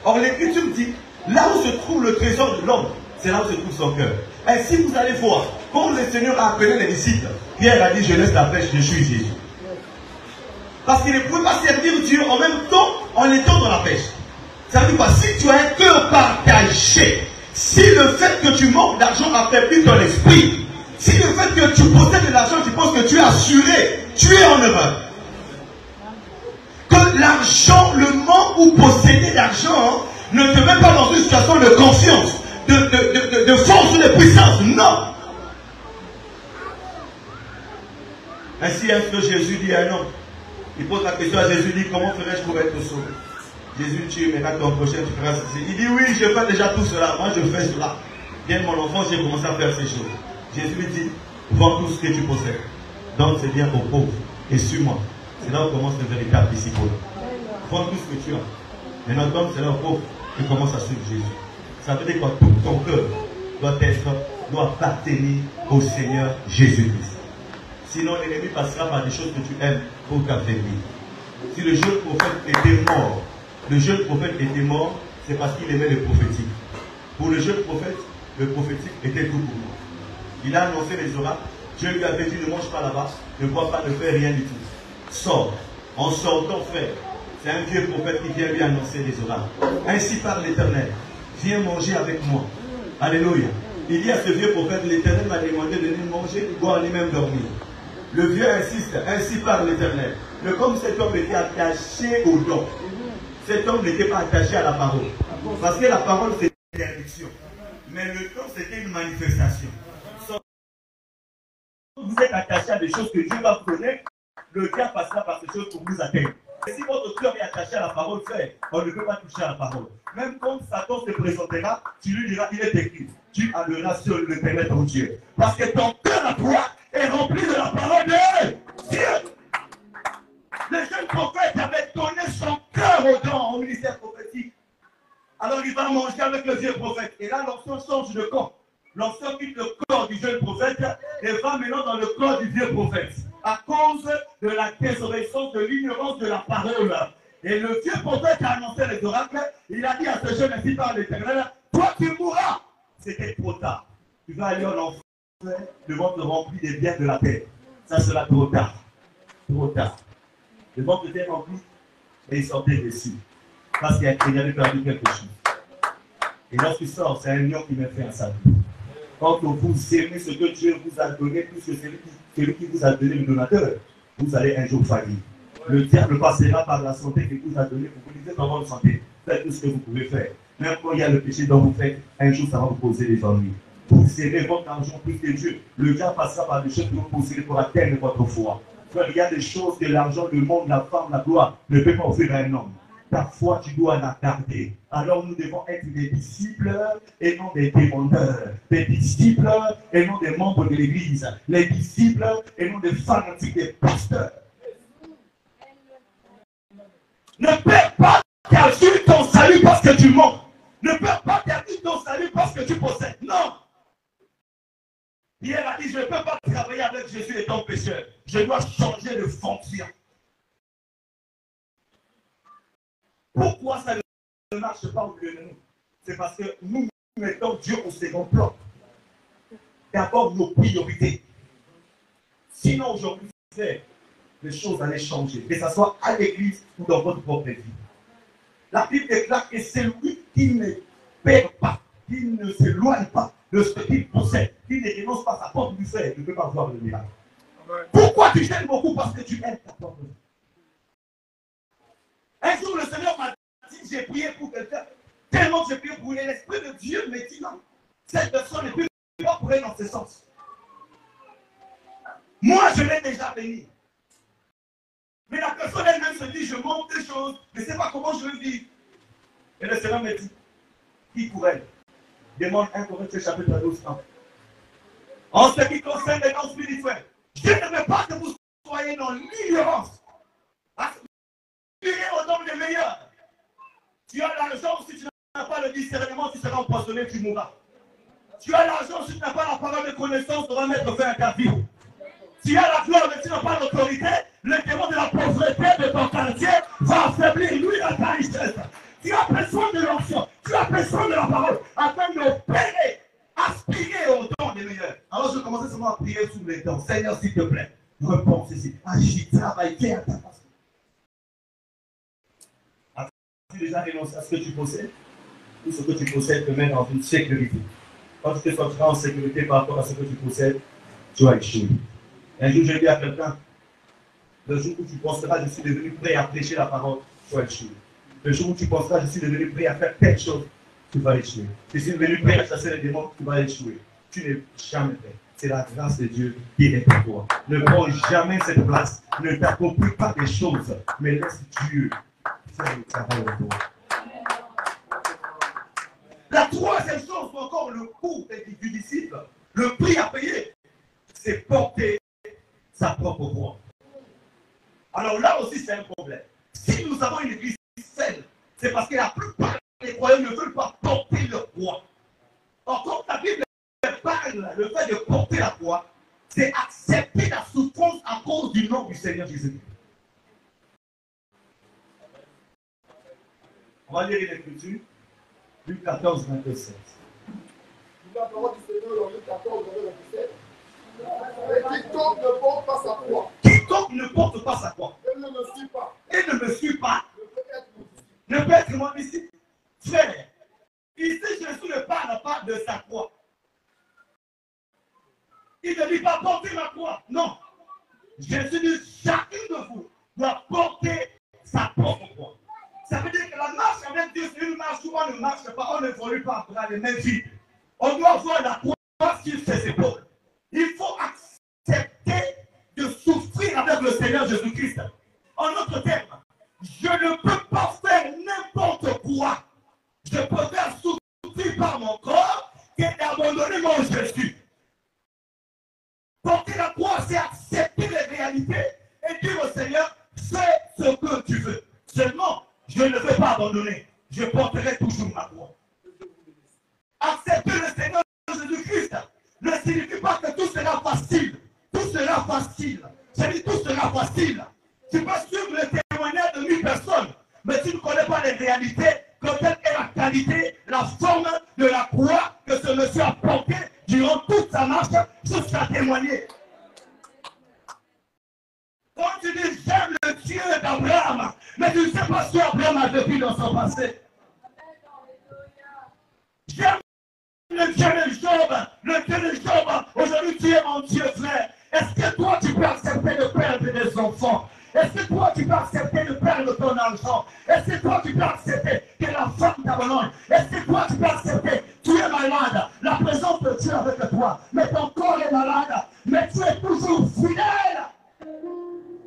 Or, l'Écriture dit, là où se trouve le trésor de l'homme, c'est là où se trouve son cœur. Et si vous allez voir, quand le Seigneur a appelé les disciples, Pierre a dit, je laisse la pêche, je suis Jésus. Parce qu'il ne pouvait pas servir Dieu en même temps en étant dans la pêche. Ça veut dire quoi? Si tu as un cœur partagé, si le fait que tu manques d'argent affaiblit ton esprit, si le fait que tu possèdes de l'argent, tu penses que tu es assuré, tu es en erreur. Que l'argent, le manque ou posséder l'argent ne te met pas dans une situation de confiance, de force ou de puissance. Non. Ainsi est-ce que Jésus dit à un homme. Il pose la question à Jésus, il dit, comment ferais-je pour être sauvé? Jésus, tu aimeras ton prochain, tu feras ceci. Il dit, oui, je fais déjà tout cela. Moi, je fais cela. Viens, mon enfant, j'ai commencé à faire ces choses. Jésus lui dit, vends tout ce que tu possèdes. Donne ces biens aux pauvres. Et suis-moi. C'est là où commence le véritable disciple. Vends tout ce que tu as. Maintenant, donne cela aux pauvres. Et commence à suivre Jésus. Ça veut dire que tout ton cœur doit appartenir au Seigneur Jésus-Christ. Sinon, l'ennemi passera par des choses que tu aimes pour t'affaiblir. Si le jeune prophète était mort, c'est parce qu'il aimait le prophétique. Pour le jeune prophète, le prophétique était tout pour lui. Il a annoncé les oracles. Dieu lui avait dit, ne mange pas là-bas, ne bois pas, ne fais rien du tout. Sors. En sortant, frère, c'est un vieux prophète qui vient lui annoncer les oracles. Ainsi parle l'Éternel. Viens manger avec moi. Alléluia. Il dit à ce vieux prophète, l'Éternel m'a demandé de venir manger, il doit aller même dormir. Le vieux insiste, ainsi parle l'Éternel. Mais comme cet homme était attaché au don, cet homme n'était pas attaché à la parole. Parce que la parole, c'est une interdiction. Mais le don, c'était une manifestation. Vous êtes attaché à des choses que Dieu va vous donner, le diable passera par ces choses pour vous atteindre. Et si votre cœur est attaché à la parole, frère, on ne peut pas toucher à la parole. Même quand Satan se présentera, tu lui diras, il est écrit, tu alluras sur l'Éternel ton Dieu. Parce que ton cœur à toi est rempli de la parole de Dieu. Le jeune prophète avait donné son cœur au don, au ministère prophétique. Alors il va manger avec le vieux prophète. Et là, l'onction change de corps. L'onction quitte le corps du jeune prophète et va maintenant dans le corps du vieux prophète. À cause de la désobéissance, de l'ignorance de la parole. Et le vieux prophète a annoncé les oracles. Il a dit à ce jeune ainsi par l'Éternel, toi tu mourras. C'était trop tard. Tu vas aller en enfer, le ventre rempli des biens de la terre. Ça sera trop tard. Trop tard. Le ventre était rempli et il sortait dessus. Parce qu'il avait perdu quelque chose. Et lorsqu'il sort, c'est un lion qui met fin à sa vie. Quand vous aimez ce que Dieu vous a donné, plus que celui qui vous a donné le donateur, vous allez un jour faillir. Le diable passera par la santé qu'il vous a donnée. Vous vous dites en bonne santé. Faites tout ce que vous pouvez faire. Même quand il y a le péché dont vous faites, un jour ça va vous poser des ennuis. Vous aimez votre argent plus que Dieu. Le diable passera par des choses que vous possédez pour atteindre votre foi. Il y a des choses que l'argent, le monde, la femme, la gloire ne peut pas offrir à un homme. Ta foi, tu dois la garder. Alors nous devons être des disciples et non des demandeurs. Des disciples et non des membres de l'Église. Les disciples et non des fanatiques, des pasteurs. Ne perds pas ta vie, ton salut parce que tu manques. Ne perds pas ta vie, ton salut parce que tu possèdes. Non. Pierre a dit, je ne peux pas travailler avec Jésus étant pécheur. Je dois changer de fonction. Pourquoi ça ne marche pas au milieu de nous? C'est parce que nous mettons Dieu au second plan. D'abord nos priorités. Sinon aujourd'hui, les choses allaient changer. Que ce soit à l'église ou dans votre propre vie. La Bible déclare que celui qui ne perd pas, qui ne s'éloigne pas de ce qu'il possède, qui ne renonce pas à sa propre vie, ne peut pas voir le miracle. Pourquoi tu gênes beaucoup? Parce que tu aimes ta propre vie. Un jour, le Seigneur m'a dit, j'ai prié pour quelqu'un. Tellement que j'ai prié pour lui, l'Esprit de Dieu me dit non. Cette personne ne peut pas pour elle dans ce sens. Moi, je l'ai déjà béni. Mais la personne elle-même se dit, je montre des choses, je ne sais pas comment je vais vivre. Et le Seigneur me dit, qui pour elle? Demande 1 Corinthiens chapitre 12. En ce qui concerne les dons spirituels, je ne veux pas que vous soyez dans l'ignorance. Aspirez aux dons les meilleurs. Tu as l'argent, si tu n'as pas le discernement, tu seras empoisonné, tu mourras. Tu as l'argent, si tu n'as pas la parole de connaissance, tu vas mettre fin à ta vie. Tu as la gloire, mais tu n'as pas l'autorité, le démon de la pauvreté de ton quartier va affaiblir lui à ta richesse. Tu as besoin de l'onction, tu as besoin de la parole, afin d'opérer, aspirer aux dons des meilleurs. Alors je commençais seulement à prier sous les dents. Seigneur, s'il te plaît, réponds ceci. Agis, travaille, fais à ta façon. As-tu déjà renoncé à ce que tu possèdes? Tout ce que tu possèdes te met dans une sécurité. Quand tu te sentiras en sécurité par rapport à ce que tu possèdes, tu vas échouer. Un jour, j'ai dit à quelqu'un, le jour où tu penseras, je suis devenu prêt à prêcher la parole, tu vas échouer. Le jour où tu penseras, je suis devenu prêt à faire telle chose, tu vas échouer. Je suis devenu prêt à chasser les démons, tu vas échouer. Tu n'es jamais prêt. C'est la grâce de Dieu qui est pour toi. Ne prends jamais cette place. Ne t'approprie pas des choses, mais laisse Dieu faire le travail de toi. La troisième chose, encore le coût du disciple, le prix à payer, c'est porter sa propre voix. Alors là aussi, c'est un problème. Si nous avons une église saine, c'est parce que la plupart des croyants ne veulent pas porter leur voix. Or, quand la Bible parle, le fait de porter la voix, c'est accepter la souffrance à cause du nom du Seigneur Jésus-Christ. On va lire l'écriture, Luc 14, 27. La parole du Seigneur dans Luc 14, 27. Quiconque ne porte pas sa croix. Quiconque ne porte pas sa croix. Et ne me suit pas. Et ne me suit pas. Ne peut être mon disciple. Ne peut être mon disciple. Frère, ici Jésus ne parle pas de sa croix. Il ne dit pas porter ma croix. Non. Jésus dit chacun de vous doit porter sa propre croix. Ça veut dire que la marche avec Dieu, c'est une marche où on ne marche pas, on ne vole pas à les mains vides. On doit avoir la croix sur ses épaules. Il faut accepter de souffrir avec le Seigneur Jésus-Christ. En d'autres termes, je ne peux pas faire n'importe quoi. Je peux faire souffrir par mon corps et abandonner mon Jésus. Porter la croix, c'est accepter les réalités et dire au Seigneur, fais ce que tu veux. Seulement, je ne vais pas abandonner. Je porterai toujours ma croix. Accepter le Seigneur Jésus-Christ ne signifie pas que tout sera facile. Tout sera facile. Je dis tout sera facile. Tu peux suivre le témoignage de 1000 personnes, mais tu ne connais pas les réalités, que telle est la qualité, la forme de la croix que ce monsieur a portée durant toute sa marche jusqu'à témoigner. Quand tu dis j'aime le Dieu d'Abraham, mais tu ne sais pas ce qu'Abraham a vécu dans son passé. J'aime le Dieu de Job, le Dieu de Job, aujourd'hui tu es mon Dieu frère. Est-ce que toi tu peux accepter de perdre des enfants? Est-ce que toi tu peux accepter de perdre ton argent? Est-ce que toi tu peux accepter que la femme t'abandonne? Est-ce que toi tu peux accepter, tu es malade, la présence de Dieu avec toi, mais ton corps est malade, mais tu es toujours fidèle?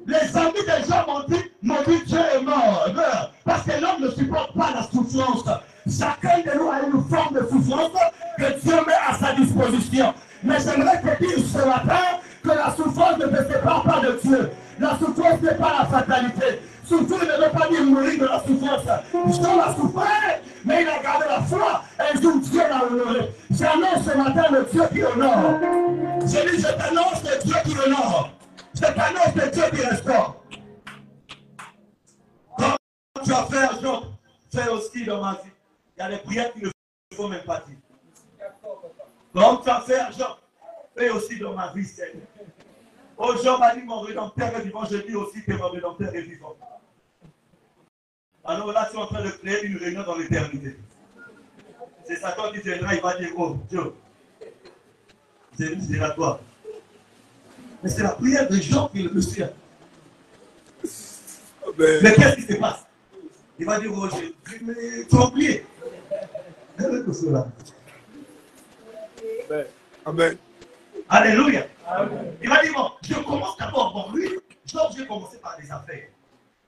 Les amis des gens m'ont dit Dieu est mort, meurt, parce que l'homme ne supporte pas la souffrance. Chacun de nous a une forme de souffrance que Dieu met à sa disposition. Mais j'aimerais te dire ce matin que la souffrance ne se sépare pas de Dieu. La souffrance n'est pas la fatalité. Souffrir ne veut pas dire mourir de la souffrance. Jean a souffert, mais il a gardé la foi. Un jour Dieu l'a honoré. J'annonce ce matin le Dieu qui honore. Je dis, je t'annonce le Dieu qui honore. Je t'annonce le Dieu qui restaure. Comme tu as fait, Jean, fais aussi dans ma vie. Il y a des prières qui ne font même pas dire. Comme tu as fait, Jean, fais aussi dans ma vie, Seigneur. Oh, Jean m'a dit, mon rédempteur est vivant. Je dis aussi que mon rédempteur est vivant. Alors là, tu es en train de créer une réunion dans l'éternité. C'est Satan qui viendra, il va dire, oh, Dieu, c'est à toi. Mais c'est la prière de Jean qui le monsieur. Mais qu'est-ce qui se passe? Il va dire, oh Jésus, mais tu as oublié. Amen. Alléluia. Il va dire, bon, je commence d'abord. Bon, lui, donc j'ai commencé par les affaires.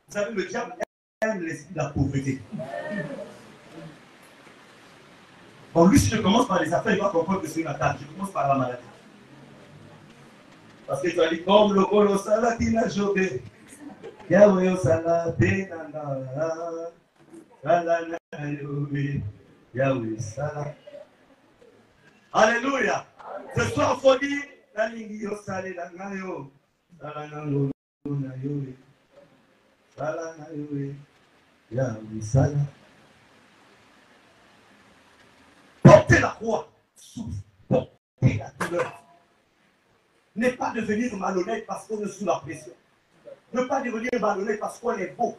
Vous savez, le diable aime l'esprit de la pauvreté. Bon, lui, si je commence par les affaires, il va comprendre que c'est une attaque. Je commence par la maladie. Parce que tu as dit, comme le colo salatina jobé. Yahweh salate nana. Salana Yahweh salate. Alléluia. Ce soir, il faut dire, la ligne yo salé la ngayo. Salana yo. Salana yo. Yahweh salate. Portez la croix, souffre, portez la douleur. Ne pas devenir malhonnête parce qu'on est sous la pression. Ne pas devenir malhonnête parce qu'on est beau.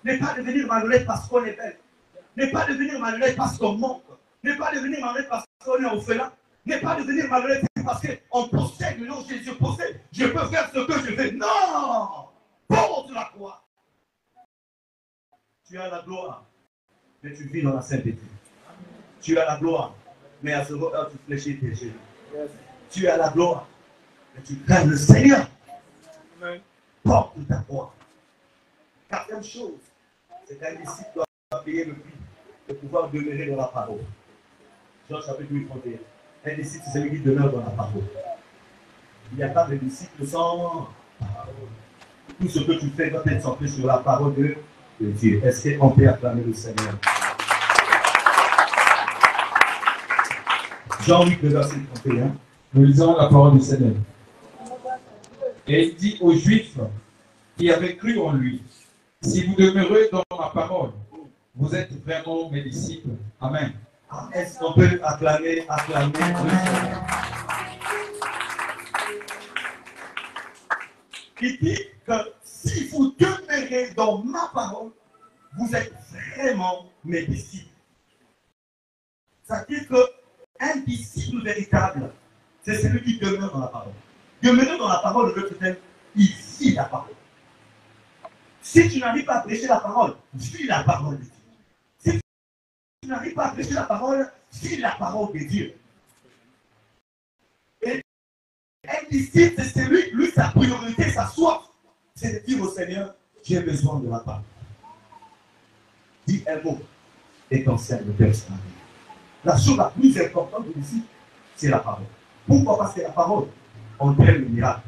Ne pas devenir malhonnête parce qu'on est belle. Ne pas devenir malhonnête parce qu'on manque. Ne pas devenir malhonnête parce qu'on est orphelin. Ne pas devenir malhonnête parce qu'on possède le nom de Jésus. Possède, je peux faire ce que je veux. Non! Porte la croix. Tu as la gloire, mais tu vis dans la sainteté. Tu as la gloire, mais à ce moment-là, tu fléchis tes genoux. Yes. Tu as la gloire, mais tu crains le Seigneur. Amen. Porte ta croix. Quatrième chose, c'est qu'un disciple doit payer le prix de pouvoir demeurer dans la parole. Jean chapitre 8, 31. Un disciple, c'est celui qui demeure dans la parole. Il n'y a pas de disciple sans parole. Tout ce que tu fais doit être centré sur la parole de Dieu. Est-ce qu'on peut acclamer le Seigneur? Jean 8, verset 31. Nous lisons la parole du Seigneur. Et il dit aux Juifs qui avaient cru en lui, si vous demeurez dans ma parole, vous êtes vraiment mes disciples. Amen. Est-ce qu'on peut acclamer le Seigneur? Il dit que si vous demeurez dans ma parole, vous êtes vraiment mes disciples. Ça veut dire que un disciple véritable, c'est celui qui demeure dans la parole. Demeurer dans la parole, le fait il vit la parole. Si tu n'arrives pas à prêcher la parole, vis la parole de Dieu. Si tu n'arrives pas à prêcher la parole, vis la parole de Dieu. Et un disciple, c'est celui, lui, sa priorité, sa soif, c'est de dire au Seigneur, j'ai besoin de la parole. Dis un mot et t'enseigne le Père Saint. La chose la plus importante de disciple, c'est la parole. Pourquoi? Parce que la parole entraîne le miracle.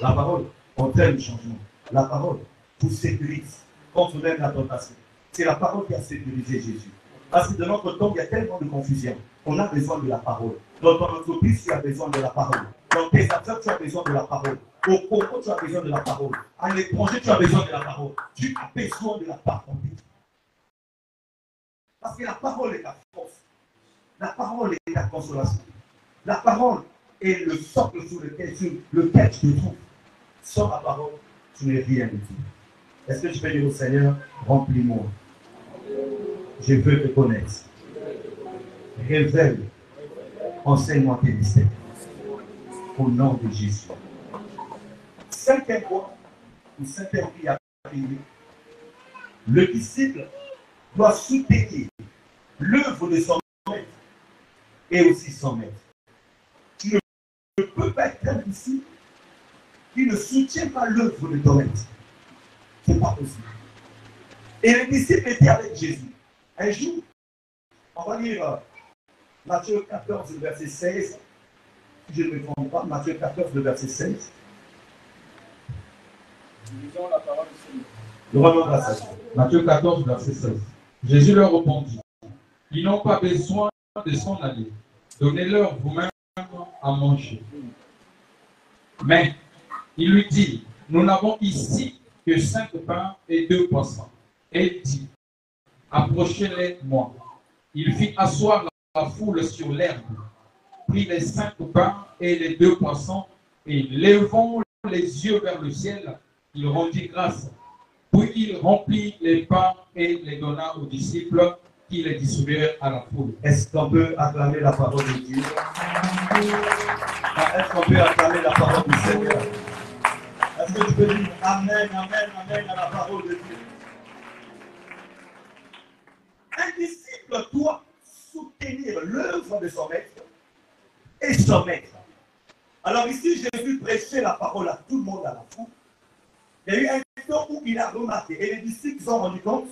La parole entraîne le changement. La parole vous sécurise contre même la tentation. C'est la parole qui a sécurisé Jésus. Parce que de notre temps, il y a tellement de confusion. On a besoin de la parole. Dans ton entreprise, tu as besoin de la parole. Dans tes affaires, tu as besoin de la parole. Au Congo, tu as besoin de la parole. À l'étranger, tu as besoin de la parole. Tu as besoin de la parole. Parce que la parole est ta force. La parole est ta consolation. La parole est le socle sur lequel tu te trouves. Sans la parole, tu n'es rien du tout. Est-ce que tu peux dire au Seigneur, remplis-moi. Je veux te connaître. Révèle. Enseigne-moi tes mystères. Au nom de Jésus. Cinquième point, ou cinquième qui a prié. Le disciple doit soutenir l'œuvre de son maître et aussi son maître. Tu ne peux pas être un disciple qui ne soutient pas l'œuvre de ton maître. Ce n'est pas possible. Et le disciple était avec Jésus. Un jour, on va lire Matthieu 14, verset 16. Si je ne me trompe pas, Matthieu 14, verset 16. Nous lisons la parole du Seigneur. Matthieu 14, verset 16. Jésus leur répondit, ils n'ont pas besoin de s'en aller. Donnez-leur vous-même à manger. Mais il lui dit, nous n'avons ici que 5 pains et 2 poissons. Et il dit, approchez-les-moi. Il fit asseoir la foule sur l'herbe, prit les 5 pains et les 2 poissons, et levant les yeux vers le ciel, il rendit grâce. Puis il remplit les pains et les donna aux disciples qui les distribuèrent à la foule. Est-ce qu'on peut acclamer la parole de Dieu? Est-ce qu'on peut acclamer la parole du Seigneur? Est-ce que tu peux dire Amen, Amen, Amen à la parole de Dieu? disciple doit soutenir l'œuvre de son maître et son maître. Alors ici, Jésus prêchait la parole à tout le monde à la fois. Il y a eu un temps où il a remarqué, et les disciples se sont rendus compte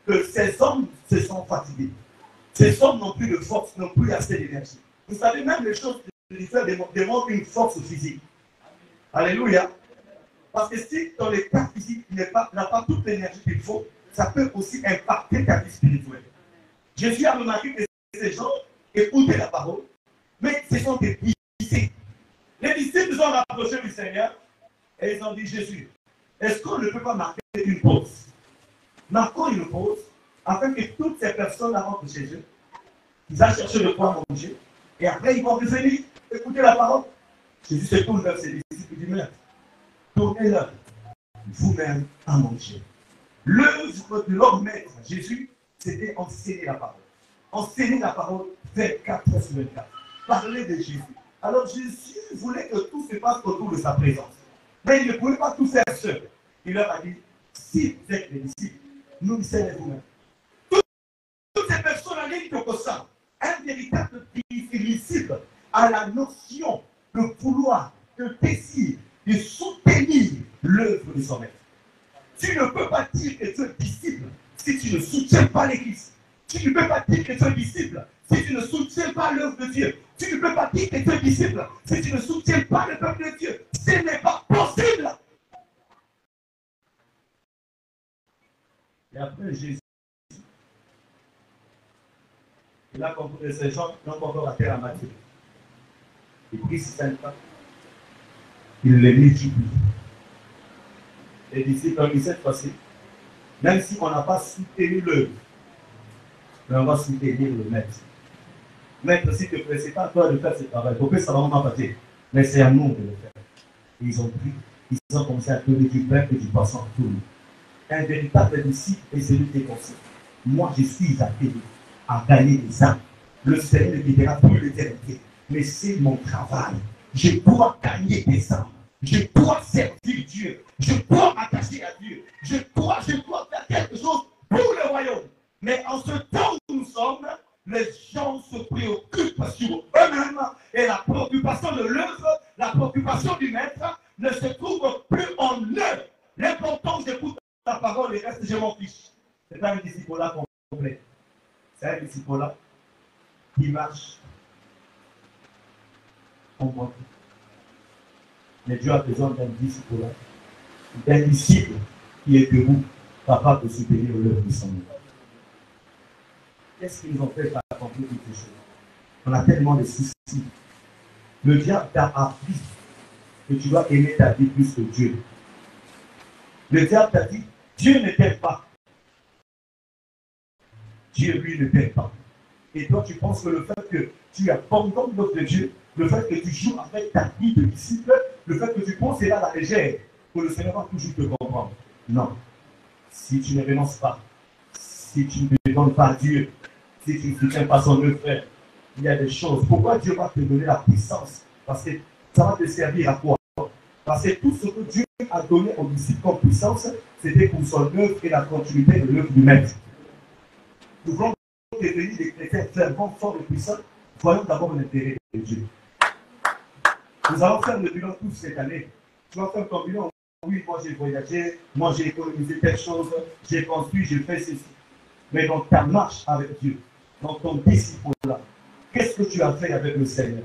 que ces hommes se sont fatigués. Ces hommes n'ont plus de force, n'ont plus assez d'énergie. Vous savez, même les choses spirituelles demandent une force physique. Alléluia. Parce que si ton état physique n'a pas toute l'énergie qu'il faut, ça peut aussi impacter ta vie spirituelle. Jésus a remarqué que ces gens écoutaient la parole, mais ce sont des disciples. Les disciples ont rapproché du Seigneur et ils ont dit, Jésus, est-ce qu'on ne peut pas marquer une pause? Marquons une pause afin que toutes ces personnes rentrent chez eux, ils aillent chercher de quoi manger, et après ils vont revenir écouter la parole. Jésus se tourne vers ses disciples et dit, mais tournez-leur vous-même à manger. L'œuvre de leur maître, Jésus, c'était enseigner la parole. Enseigner la parole 24/24. Parler de Jésus. Alors Jésus voulait que tout se passe autour de sa présence. Mais il ne pouvait pas tout faire seul. Il leur a dit, si vous êtes les disciples, nous serez vous-même. Toutes ces personnes à l'île de Kossa, un véritable disciple à la notion de vouloir, de désir, de soutenir l'œuvre de son maître. Tu ne peux pas dire que tu es disciple si tu ne soutiens pas l'Église. Tu ne peux pas dire que tu es disciple si tu ne soutiens pas l'œuvre de Dieu. Tu ne peux pas dire que tu es disciple si tu ne soutiens pas le peuple de Dieu. Ce n'est pas possible. Et après Jésus, il a compris ces gens n'ont pas encore la terre à maturer. Il prit ses 5 pains, il les multiplie. Les disciples ont dit cette fois-ci, même si on n'a pas soutenu l'œuvre, mais on va soutenir le maître. Maître, s'il te plaît, ce n'est pas à toi de faire ce travail. Pourquoi ça va pas passer? Mais c'est à nous de le faire. Et ils ont pris, ils ont commencé à donner du pain et du poisson à tout le monde. Un véritable disciple est celui qui est conscient. Moi, je suis appelé à gagner des âmes. Le Seigneur ne guidera plus l'éternité. Mais c'est mon travail. Je dois gagner des âmes. Je dois servir Dieu. Je dois m'attacher à Dieu. Je dois faire quelque chose pour le royaume. Mais en ce temps où nous sommes, les gens se préoccupent sur eux-mêmes et la préoccupation de l'œuvre, la préoccupation du maître ne se trouve plus en eux. L'important, j'écoute la parole et reste, je m'en fiche. C'est pas un disciple-là complet. C'est un disciple-là qui marche en mode. Mais Dieu a besoin d'un disciple-là, d'un disciple qui est debout, capable de soutenir l'œuvre de son œuvre. Qu'est-ce qu'ils ont fait pour accomplir toutes ces choses? On a tellement de soucis. Le diable t'a appris que tu dois aimer ta vie plus que Dieu. Le diable t'a dit, Dieu ne t'aime pas. Dieu, lui, ne t'aime pas. Et toi, tu penses que le fait que tu abandonnes l'œuvre de Dieu, le fait que tu joues avec ta vie de disciple, le fait que tu penses c'est là la légère, que le Seigneur va toujours te comprendre. Non. Si tu ne renonces pas, si tu ne donnes pas à Dieu, si tu ne soutiens pas son œuvre, frère, il y a des choses. Pourquoi Dieu va te donner la puissance? Parce que ça va te servir à quoi? Parce que tout ce que Dieu a donné aux disciples comme puissance, c'était pour son œuvre et la continuité de l'œuvre du Maître. Nous voulons devenir des chrétiens fervents, forts et puissants. Voyons d'abord l'intérêt de Dieu. Nous allons faire le bilan tous cette année. Tu vas faire ton bilan. Oui, moi j'ai voyagé, moi j'ai économisé telle chose, j'ai construit, j'ai fait ceci. Mais dans ta marche avec Dieu, dans ton disciple-là, qu'est-ce que tu as fait avec le Seigneur?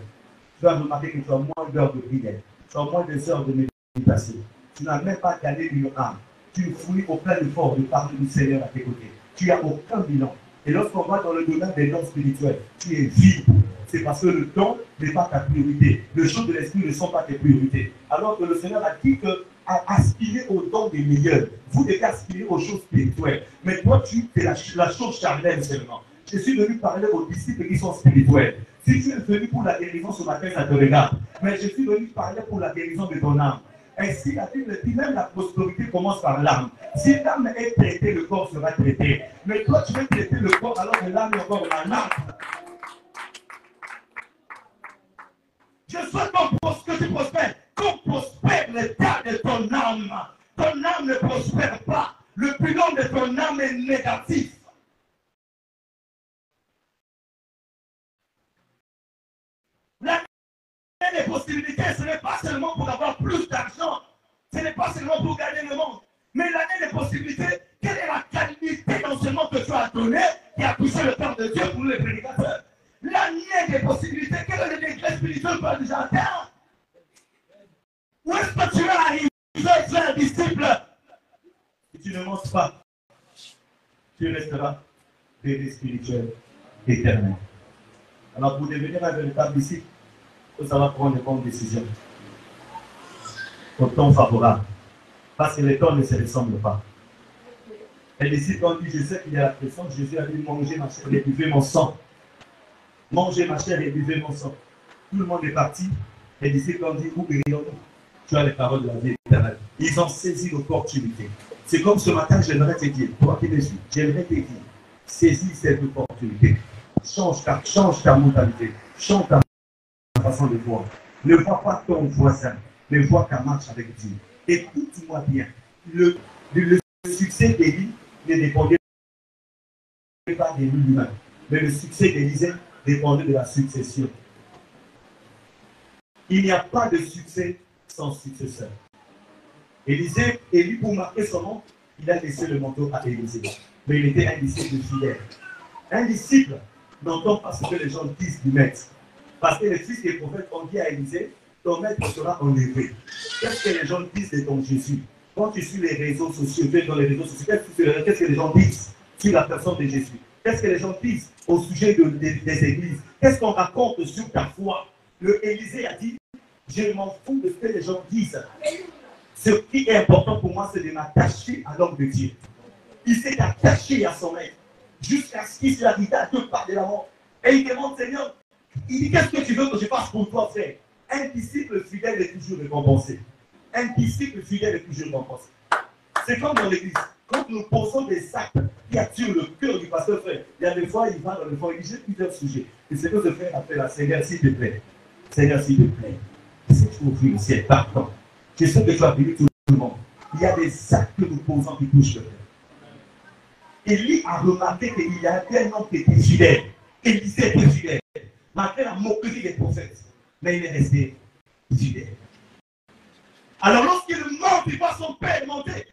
Tu vas remarquer que tu as moins d'heures de prière, tu as moins d'heures de méditation. Tu n'as même pas gagné une âme. Tu fouilles au plein effort de parler du Seigneur à tes côtés. Tu n'as aucun bilan. Et lorsqu'on va dans le domaine des dons spirituels, tu es vide. C'est parce que le don n'est pas ta priorité. Les choses de l'esprit ne sont pas tes priorités. Alors que le Seigneur a dit que aspirer aux dons des meilleurs. Vous devez aspirer aux choses spirituelles. Mais toi, tu fais la chose charnelle seulement. Je suis venu parler aux disciples qui sont spirituels. Si tu es venu pour la guérison ce matin, ça te regarde. Mais je suis venu parler pour la guérison de ton âme. Ainsi, la Bible dit même la prospérité commence par l'âme. Si l'âme est traitée, le corps sera traité. Mais toi, tu veux traiter le corps alors que l'âme est encore malade. Je souhaite que tu prospères. Qu'on prospère l'état de ton âme. Ton âme ne prospère pas. Le bilan de ton âme est négatif. possibilités, ce n'est pas seulement pour avoir plus d'argent, ce n'est pas seulement pour gagner le monde, mais l'année des possibilités, quelle est la qualité d'enseignement que tu as donné qui a poussé le cœur de Dieu pour nous les prédicateurs? L'année des possibilités, quel est le degré spirituel que tu as déjà atteint? Où est-ce que tu vas arriver à être un disciple? Si tu ne montes pas, tu resteras bébé spirituel éternel. Alors pour devenir un véritable disciple, il faut savoir prendre de bonnes décisions au temps favorable. Parce que les temps ne se ressemblent pas. Les disciples ont dit, je sais qu'il y a la pression. Jésus a dit, mangez ma chair et buvez mon sang. Mangez ma chair et buvez mon sang. Tout le monde est parti. Les disciples ont dit, où guérissons-nous? Tu as les paroles de la vie éternelle. Ils ont saisi l'opportunité. C'est comme ce matin, j'aimerais te dire, toi qui me suis, j'aimerais te dire, saisis cette opportunité. Change ta mentalité. Change ta façon de voir. Ne vois pas ton voisin, mais vois ta marche avec Dieu. Écoute-moi bien. Le succès d'Élie ne dépendait pas de lui-même, mais le succès d'Élisée dépendait de la succession. Il n'y a pas de succès sans successeur. Élie, pour marquer son nom, il a laissé le manteau à Élisée. Mais il était un disciple fidèle. Un disciple n'entend pas ce que les gens disent du maître. Parce que les fils des prophètes ont dit à Élisée, ton maître sera enlevé. Qu'est-ce que les gens disent de ton Jésus? Quand tu suis les réseaux sociaux, tu es dans les réseaux sociaux, qu'est-ce que les gens disent sur la personne de Jésus? Qu'est-ce que les gens disent au sujet des églises? Qu'est-ce qu'on raconte sur ta foi? Le Élisée a dit, je m'en fous de ce que les gens disent. Ce qui est important pour moi, c'est de m'attacher à l'homme de Dieu. Il s'est attaché à son maître jusqu'à ce qu'il soit arrivé à 2 pas de la mort. Et il demande, Seigneur, il dit, qu'est-ce que tu veux que je fasse pour toi, frère? Un disciple fidèle est toujours récompensé. Un disciple fidèle est toujours récompensé. C'est comme dans l'église. Quand nous posons des actes qui attirent le cœur du pasteur, frère, il y a des fois, il va dans le fond, il dit, j'ai plusieurs sujets. Et c'est que ce frère appelle la Seigneur, s'il te plaît. Seigneur, s'il te plaît. C'est toujours vu, c'est partant. Je sais que tu as béni tout le monde. Il y a des actes que nous posons qui touchent le cœur. Élie a remarqué qu'il y avait un homme qui était fidèle. Élisée était fidèle. Malgré la moquerie des prophètes. Mais il est resté fidèle. Alors lorsqu'il monte, il voit son père monter.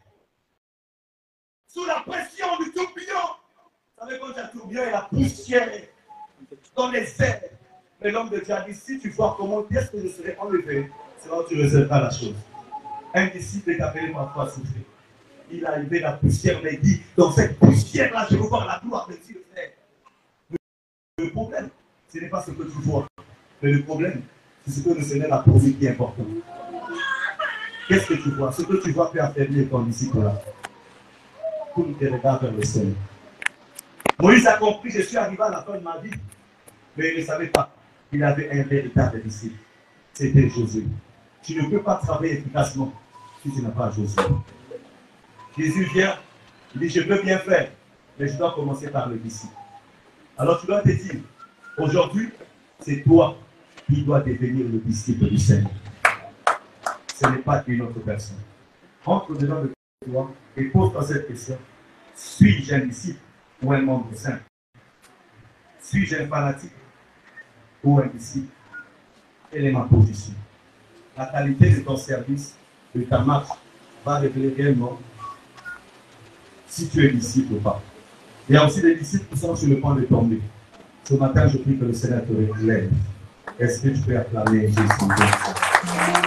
Sous la pression du tourbillon. Vous savez, quand il y a un tourbillon, il y a la poussière dans les airs. Mais l'homme de Dieu a dit, si tu vois comment est-ce que je serai enlevé, c'est là où tu réserveras la chose. Un disciple est appelé parfois à souffrir. Il a élevé la poussière, mais il dit, dans cette poussière-là, je veux voir la gloire de Dieu. Le problème, ce n'est pas ce que tu vois. Mais le problème, c'est ce que le Seigneur a posé qui est important. Qu'est-ce que tu vois? Ce que tu vois peut affaiblir ton disciple-là. Pour te regarder vers le Seigneur. Moïse a compris, je suis arrivé à la fin de ma vie. Mais il ne savait pas qu'il avait un véritable disciple. C'était Josué. Tu ne peux pas travailler efficacement si tu n'as pas Josué. Jésus vient, il dit, je peux bien faire, mais je dois commencer par le disciple. Alors tu dois te dire, aujourd'hui, c'est toi qui dois devenir le disciple du Seigneur. Ce n'est pas une autre personne. Entre dedans de toi et pose-toi cette question. Suis-je un disciple ou un membre saint? Suis-je un fanatique ou un disciple? Quelle est ma position? La qualité de ton service, de ta marche, va révéler réellement si tu es disciple ou pas. Il y a aussi des disciples qui sont sur le point de tomber. Ce matin, je prie que le Seigneur te relève. Est-ce que tu peux acclamer Jésus?